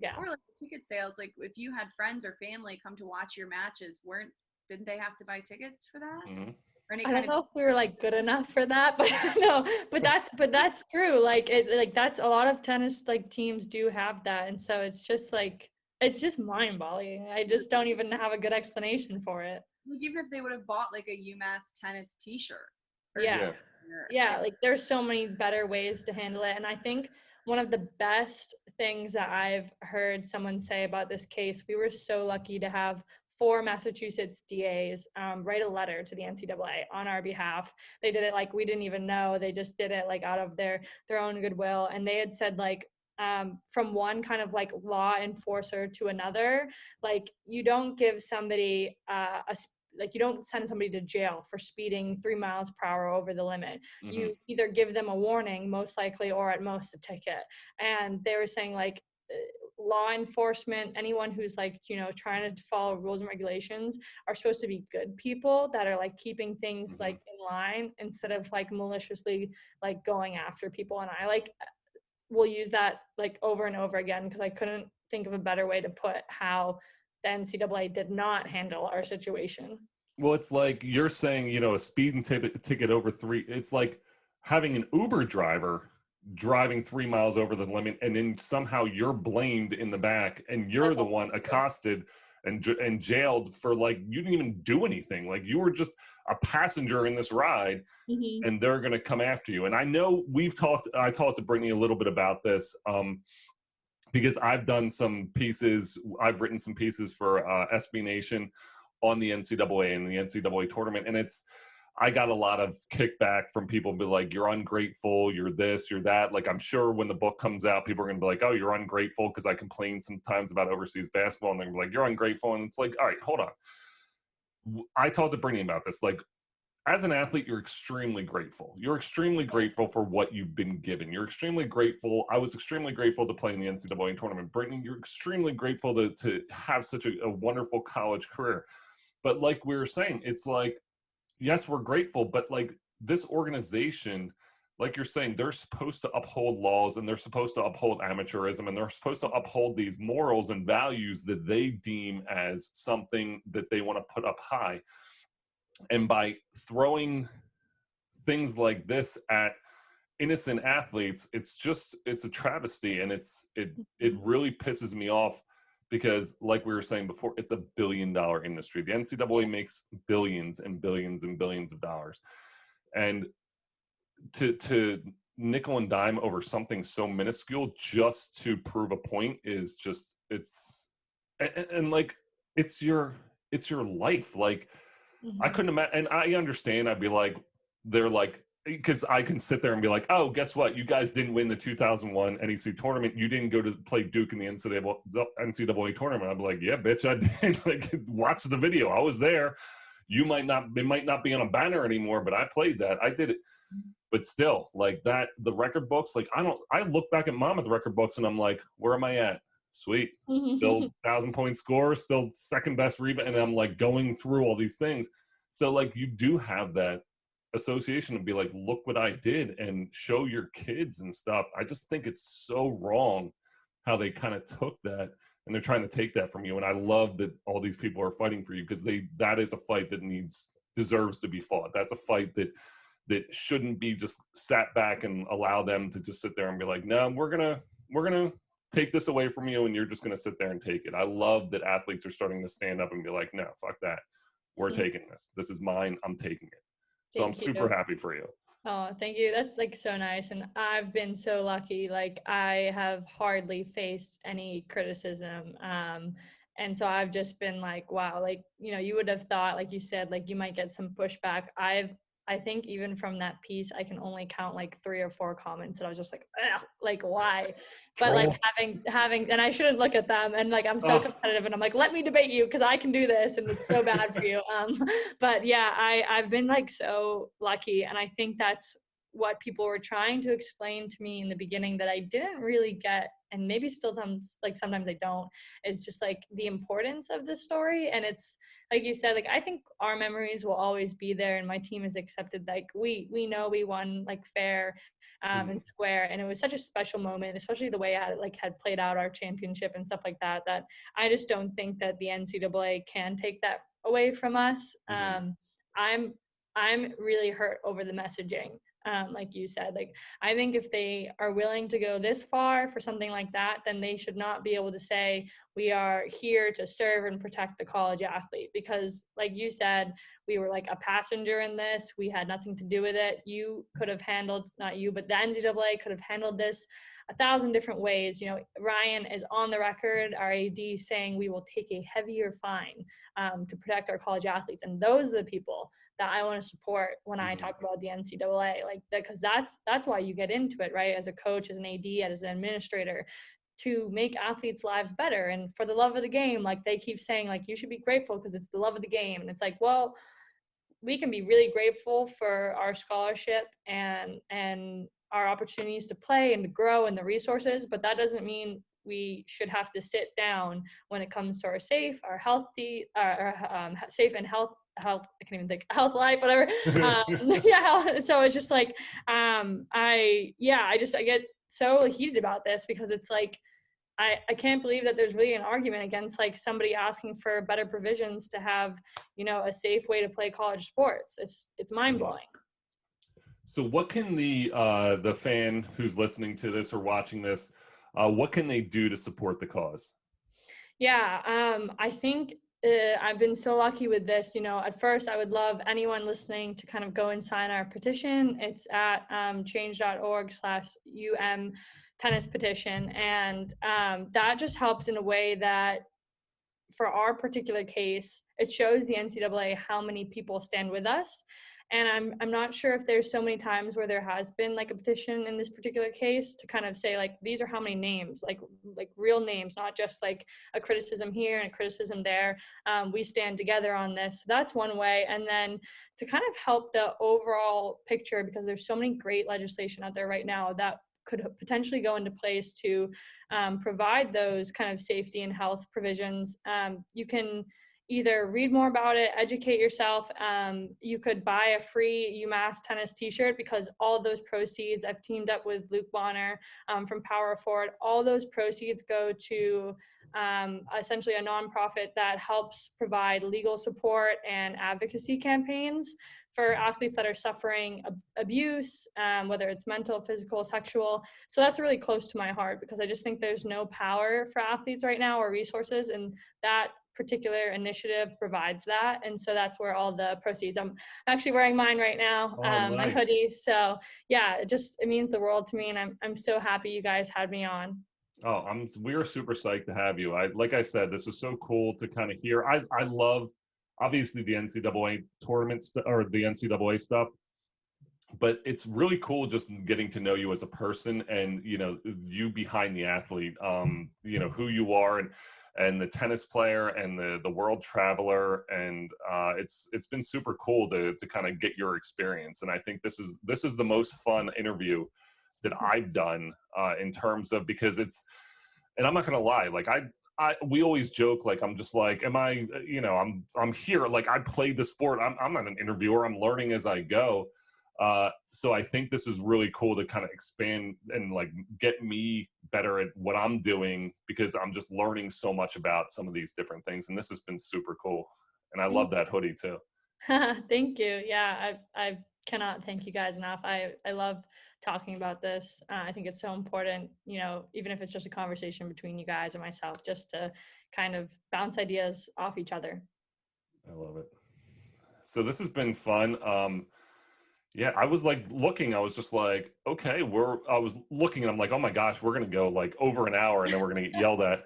Yeah. Or like ticket sales, like if you had friends or family come to watch your matches, didn't they have to buy tickets for that? Or any I kind don't know if we were like good enough for that, but no, but that's true. Like that's a lot of tennis like teams do have that. And so it's just like, it's just mind-boggling. I just don't even have a good explanation for it. Like even if they would have bought like a UMass tennis t-shirt. Yeah. Like there's so many better ways to handle it. And I think one of the best things that I've heard someone say about this case, we were so lucky to have 4 Massachusetts DAs write a letter to the NCAA on our behalf. They did it like we didn't even know. They just did it like out of their own goodwill. And they had said like, from one kind of like law enforcer to another, like you don't give somebody you don't send somebody to jail for speeding 3 miles per hour over the limit. You either give them a warning, most likely, or at most a ticket. And they were saying like law enforcement, anyone who's like, you know, trying to follow rules and regulations are supposed to be good people that are like keeping things like in line instead of like maliciously like going after people. And I like will use that like over and over again because I couldn't think of a better way to put how the NCAA did not handle our situation. Well, it's like you're saying, you know, a speeding ticket over 3. It's like having an Uber driver driving 3 miles over the limit, and then somehow you're blamed in the back, and you're the one accosted and jailed for like you didn't even do anything. Like you were just a passenger in this ride, and they're going to come after you. And I know I talked to Brittany a little bit about this because I've done some pieces. I've written some pieces for SB Nation on the NCAA and the NCAA tournament, and I got a lot of kickback from people be like, you're ungrateful, you're this, you're that. Like, I'm sure when the book comes out, people are going to be like, oh, you're ungrateful because I complain sometimes about overseas basketball. And they're going to be like, you're ungrateful. And it's like, all right, hold on. I talked to Brittany about this. Like, as an athlete, you're extremely grateful. You're extremely grateful for what you've been given. You're extremely grateful. I was extremely grateful to play in the NCAA tournament. Brittany, you're extremely grateful to have such a wonderful college career. But like we were saying, it's like, yes, we're grateful, but like this organization, like you're saying, they're supposed to uphold laws and they're supposed to uphold amateurism and they're supposed to uphold these morals and values that they deem as something that they want to put up high. And by throwing things like this at innocent athletes, it's a travesty, and it really pisses me off. Because like we were saying before, it's $1 billion industry. The NCAA makes billions and billions and billions of dollars. And to nickel and dime over something so minuscule just to prove a point is just, and like, it's your life. Like, I couldn't imagine, and I understand, I'd be like, they're like, because I can sit there and be like, oh, guess what? You guys didn't win the 2001 NEC tournament. You didn't go to play Duke in the NCAA tournament. I'm like, yeah, bitch, I did. Like, watch the video. I was there. It might not be on a banner anymore, but I played that. I did it. But still, like that, the record books, like I look back at mom at the record books and I'm like, where am I at? Sweet. Still 1,000-point score, still second best rebound. And I'm like going through all these things. So like you do have that association to be like, look what I did, and show your kids and stuff. I just think it's so wrong how they kind of took that and they're trying to take that from you. And I love that all these people are fighting for you, because that is a fight that deserves to be fought. That's a fight that shouldn't be just sat back and allow them to just sit there and be like, no, we're gonna take this away from you and you're just gonna sit there and take it. I love that athletes are starting to stand up and be like, no, fuck that. We're taking this. This is mine. I'm taking it. So I'm super happy for you. Oh, thank you. That's like so nice. And I've been so lucky. Like I have hardly faced any criticism. And so I've just been like, wow, like, you would have thought, like you said, like you might get some pushback. I think even from that piece, I can only count like 3 or 4 comments that I was just like, ugh, like why? But like Troll. having, and I shouldn't look at them. And like I'm so Oh. competitive, and I'm like, let me debate you because I can do this, and it's so bad for you. But yeah, I've been like so lucky, and I think that's what people were trying to explain to me in the beginning that I didn't really get, and maybe still sometimes I don't, is just like the importance of the story. And it's like you said, like I think our memories will always be there, and my team is accepted. Like we know we won like fair and square, and it was such a special moment, especially the way I had played out our championship and stuff like that, that I just don't think that the NCAA can take that away from us. I'm really hurt over the messaging. Like you said, like I think if they are willing to go this far for something like that, then they should not be able to say we are here to serve and protect the college athlete, because like you said, we were like a passenger in this. We had nothing to do with it. You could have handled, not you, but the NCAA could have handled this 1,000 different ways. Ryan is on the record, our AD, saying we will take a heavier fine to protect our college athletes. And those are the people that I want to support when I talk about the NCAA, like that, because that's why you get into it, right? As a coach, as an AD, as an administrator, to make athletes' lives better and for the love of the game. Like they keep saying, like you should be grateful because it's the love of the game, and it's like, well, we can be really grateful for our scholarship and our opportunities to play and to grow and the resources, but that doesn't mean we should have to sit down when it comes to our safe, our healthy, safe and health, I can't even think, health life, whatever. Yeah. So it's just like, I get so heated about this because it's like, I can't believe that there's really an argument against like somebody asking for better provisions to have, a safe way to play college sports. It's mind blowing. So what can the fan who's listening to this or watching this, what can they do to support the cause? Yeah, I think I've been so lucky with this. At first I would love anyone listening to kind of go and sign our petition. It's at change.org/UM tennis petition. And that just helps in a way that for our particular case, it shows the NCAA how many people stand with us. And I'm not sure if there's so many times where there has been like a petition in this particular case to kind of say like, these are how many names, like real names, not just like a criticism here and a criticism there. We stand together on this. So that's one way. And then to kind of help the overall picture, because there's so many great legislation out there right now that could potentially go into place to provide those kind of safety and health provisions. You can either read more about it, educate yourself. You could buy a free UMass tennis t-shirt, because all those proceeds, I've teamed up with Luke Bonner from Power Forward. All those proceeds go to essentially a nonprofit that helps provide legal support and advocacy campaigns for athletes that are suffering abuse, whether it's mental, physical, sexual. So that's really close to my heart, because I just think there's no power for athletes right now or resources, and that particular initiative provides that. And so that's where all the proceeds, I'm actually wearing mine right now, Nice. my hoodie. So yeah, it means the world to me, and I'm so happy you guys had me on. Oh, we are super psyched to have you. Like I said, this is so cool to kind of hear. I love obviously the NCAA tournaments or the NCAA stuff, but it's really cool just getting to know you as a person, and you behind the athlete, who you are, and the tennis player and the world traveler, and it's been super cool to kind of get your experience. And I think this is the most fun interview that I've done in terms of, because and I'm not gonna lie, like we always joke, like I'm just like, am I, I'm here, like I played the sport. I'm not an interviewer. I'm learning as I go. So I think this is really cool to kind of expand and like get me better at what I'm doing, because I'm just learning so much about some of these different things. And this has been super cool. And I love that hoodie too. Thank you. Yeah, I cannot thank you guys enough. I love talking about this. I think it's so important, even if it's just a conversation between you guys and myself, just to kind of bounce ideas off each other. I love it. So this has been fun. Yeah, I was like looking, I was just like, okay, I was looking and I'm like, oh my gosh, we're going to go like over an hour and then we're going to get yelled at.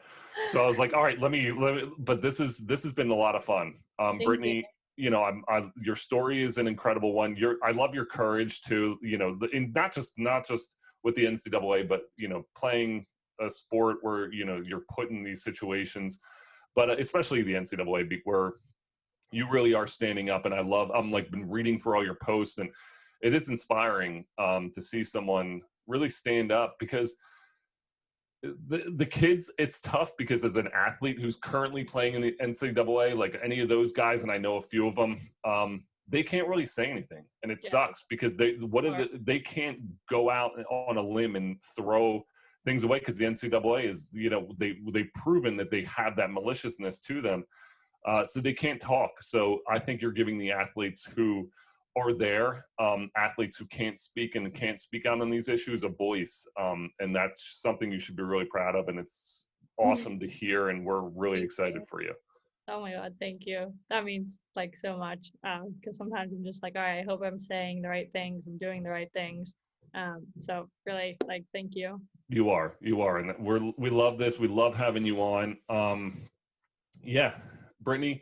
So I was like, all right, let me, but this has been a lot of fun. Thank you. Brittany, you know, your story is an incredible one. I love your courage to, you know, not just with the NCAA, but, you know, playing a sport where, you know, you're put in these situations, but especially the NCAA where you really are standing up. And I'm like been reading for all your posts, and it is inspiring to see someone really stand up, because the kids, it's tough because as an athlete who's currently playing in the NCAA, like any of those guys, and I know a few of them, they can't really say anything, and it sucks because they can't go out on a limb and throw things away, because the NCAA is, you know, they've proven that they have that maliciousness to them, so they can't talk. So I think you're giving the athletes who are there, athletes who can't speak and can't speak out on these issues, a voice, and that's something you should be really proud of, and it's awesome to hear, and we're really excited for you. Oh my God, thank you. That means like so much, because sometimes I'm just like, all right, I hope I'm saying the right things, I'm doing the right things. So really, like, thank you. You are, and we love this. We love having you on. Yeah, Brittany,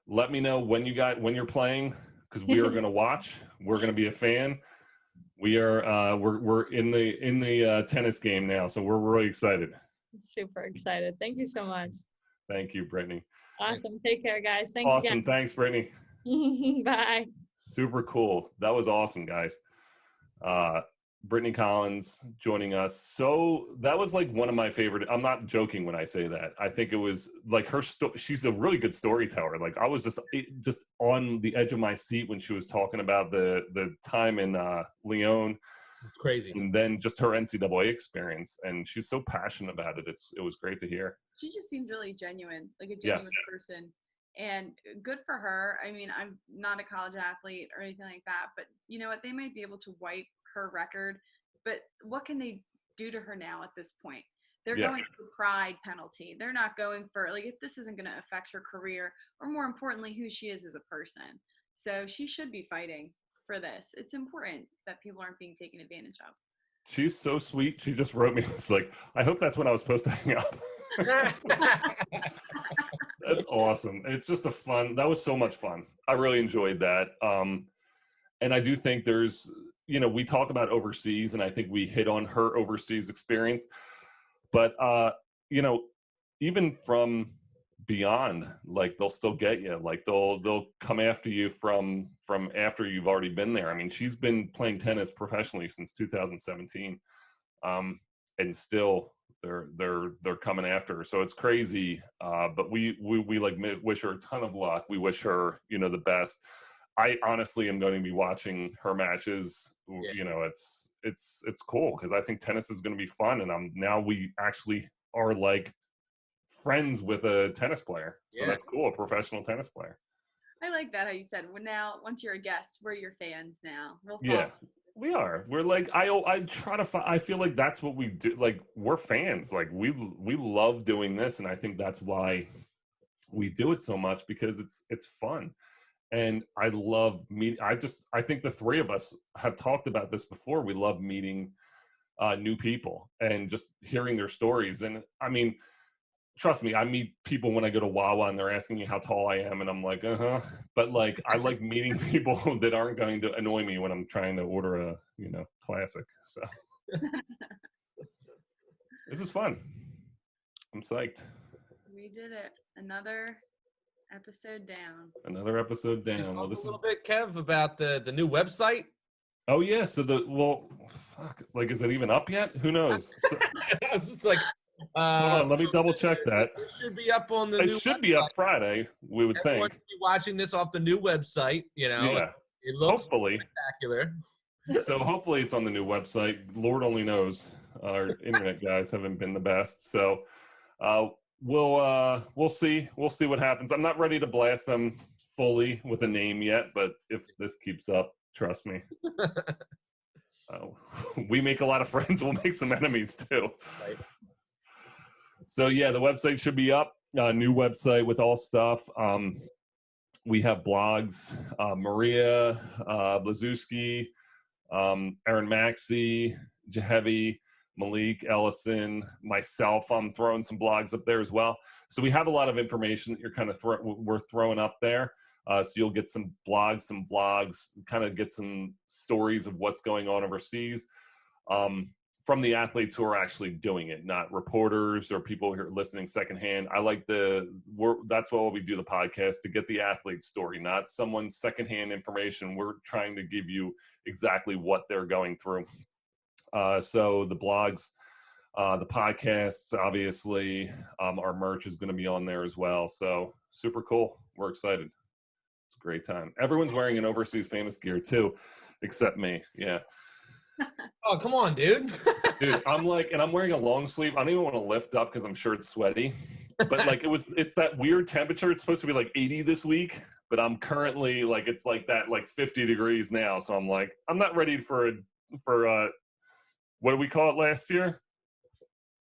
let me know when you're playing, because we are going to watch. We're going to be a fan. We are we're in the tennis game now, so we're really excited. Super excited. Thank you so much. Thank you, Brittany. Awesome. Take care, guys. Thanks awesome. again. Thanks, Brittany. Bye. Super cool. That was awesome, guys. Brittany Collens joining us. So that was like one of my favorite. I'm not joking when I say that. I think it was like her she's a really good storyteller. Like I was just on the edge of my seat when she was talking about the time in Lyon. It's crazy. And then just her NCAA experience, and she's so passionate about it. It was great to hear. She just seemed really genuine, like a genuine person, and good for her. I mean, I'm not a college athlete or anything like that, but you know what? They might be able to wipe her record, but what can they do to her now at this point? They're going for pride penalty. They're not going for, like, if this isn't going to affect her career, or more importantly, who she is as a person. So she should be fighting for this. It's important that people aren't being taken advantage of. She's so sweet. She just wrote me, it's like, I hope that's when I was supposed to hang up. That's awesome. It's just that was so much fun. I really enjoyed that. And I do think there's, you know, we talked about overseas, and I think we hit on her overseas experience, but you know, even from beyond, like they'll still get you, like they'll come after you from after you've already been there. I mean, she's been playing tennis professionally since 2017, and still they're coming after her. So it's crazy, but we like wish her a ton of luck. We wish her, you know, the best. I honestly am going to be watching her matches. You know, it's cool, because I think tennis is going to be fun, and now we actually are like friends with a tennis player. So that's cool, a professional tennis player. I like that, how you said, well, now once you're a guest, we're your fans now. We are. We're like, I try to I feel like that's what we do. Like, we're fans. Like, we love doing this, and I think that's why we do it so much, because it's fun. And I love meeting. I think the three of us have talked about this before. We love meeting new people and just hearing their stories. And I mean, trust me, I meet people when I go to Wawa and they're asking me how tall I am, and I'm like, But like, I like meeting people that aren't going to annoy me when I'm trying to order a, you know, classic. So this is fun. I'm psyched. We did it. Another episode down. Well, this a little bit, Kev, about the new website. Oh yeah, so like, is it even up yet? Who knows? So, I was just like, hold on, let me double check that. It should be up on the. It should be up Friday. We would Everyone think. should be watching this off the new website. You know, it looks hopefully spectacular. So hopefully it's on the new website. Lord only knows. Our internet guys haven't been the best. So we'll see. We'll see what happens. I'm not ready to blast them fully with a name yet, but if this keeps up, trust me. We make a lot of friends. We'll make some enemies too. Right. So yeah, the website should be up. New website with all stuff. we have blogs, Maria Blazewski, Aaron Maxey, Jahevi, Malik Ellison, myself. I'm throwing some blogs up there as well. So we have a lot of information that you're kind of we're throwing up there. So you'll get some blogs, some vlogs, kind of get some stories of what's going on overseas from the athletes who are actually doing it, not reporters or people who are listening secondhand. I like that's why we do the podcast, to get the athlete story, not someone's secondhand information. We're trying to give you exactly what they're going through. So the blogs, the podcasts, obviously, our merch is going to be on there as well. So super cool. We're excited. It's a great time. Everyone's wearing an Overseas Famous gear too, except me. Yeah. Oh, come on, dude. Dude, I'm wearing a long sleeve. I don't even want to lift up because I'm sure it's sweaty. But like it's that weird temperature. It's supposed to be like 80 this week, but I'm currently it's like that, like 50 degrees now. So I'm like, I'm not ready for what did we call it last year?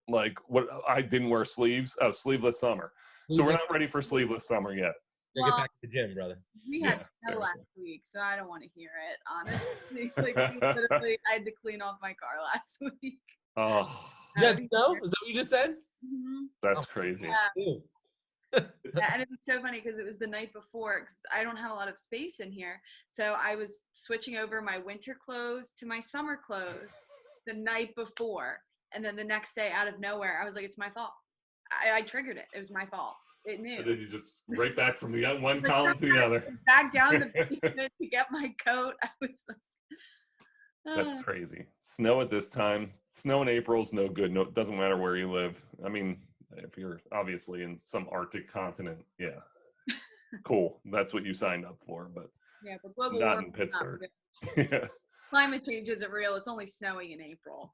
Like what I didn't wear sleeves. Oh, sleeveless summer. So we're not ready for sleeveless summer yet. Get back to the gym, brother. We had snow last week, so I don't want to hear it, honestly. Literally, I had to clean off my car last week. Oh. You had snow? Is that what you just said? Mm-hmm. That's crazy. Yeah. And it was so funny because it was the night before, because I don't have a lot of space in here. So I was switching over my winter clothes to my summer clothes the night before. And then the next day, out of nowhere, I was like, it's my fault. I triggered it. It was my fault. It knew. And then you just right back from the one column to the other. Back down the basement to get my coat. I was like, that's crazy. Snow at this time. Snow in April is no good. No, it doesn't matter where you live. I mean, if you're obviously in some Arctic continent, yeah, cool. That's what you signed up for, but yeah, but global not in Pittsburgh. Yeah. Climate change isn't real. It's only snowing in April.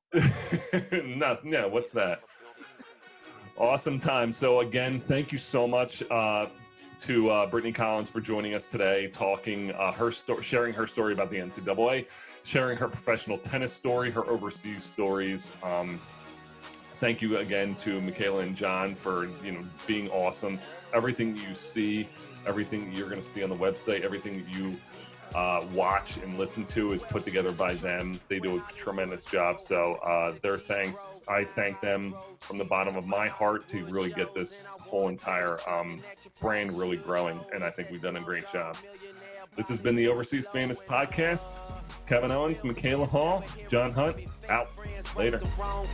No, what's that? Awesome time. So again, thank you so much to Brittany Collens for joining us today, talking sharing her story about the NCAA, sharing her professional tennis story, her overseas stories. Thank you again to Michaela and John for being awesome. Everything you see, everything you're going to see on the website, everything that you watch and listen to is put together by them. They do a tremendous job. So I thank them from the bottom of my heart to really get this whole entire brand really growing. And I think we've done a great job. This has been the Overseas Famous Podcast. Kevin Owens, Michaela Hall, John Hunt, out. Later.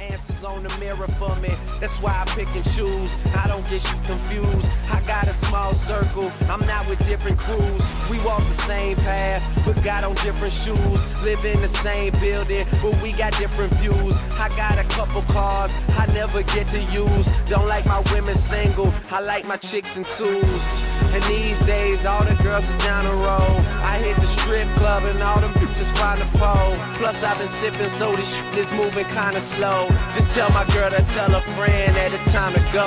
Answers on the mirror for me. That's why I pick and choose. I don't get you confused. I got a small circle. I'm not with different crews. We walk the same path, but got on different shoes. Live in the same building, but we got different views. I got a couple cars I never get to use. Don't like my women single. I like my chicks in twos. And these days, all the girls is down the road. I hit the strip club and all them bitches find a pole. Plus I've been sipping, so this shit is moving kinda slow. Just tell my girl to tell a friend that it's time to go.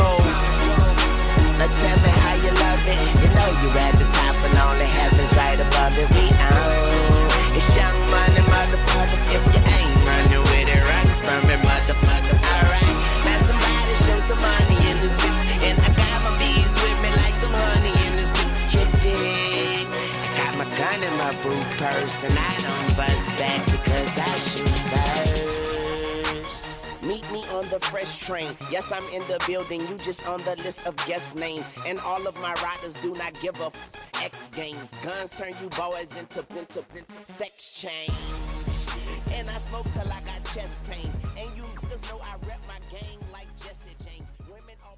Now tell me how you love it. You know you're at the top and only heaven's right above it. We own. It's young money, motherfucker. If you ain't running with it, run from it, motherfucker. Alright, now somebody show some money in this bitch. And I got my bees with me like some honey in this bitch. You dig? I got my gun in my boot purse and I don't bust back because I shoot first. Meet me on the fresh train. Yes, I'm in the building. You just on the list of guest names. And all of my riders do not give a X games. Guns turn you boys into sex change. And I smoke till I got chest pains. And you niggas know I rep my gang like Jesse James. Women all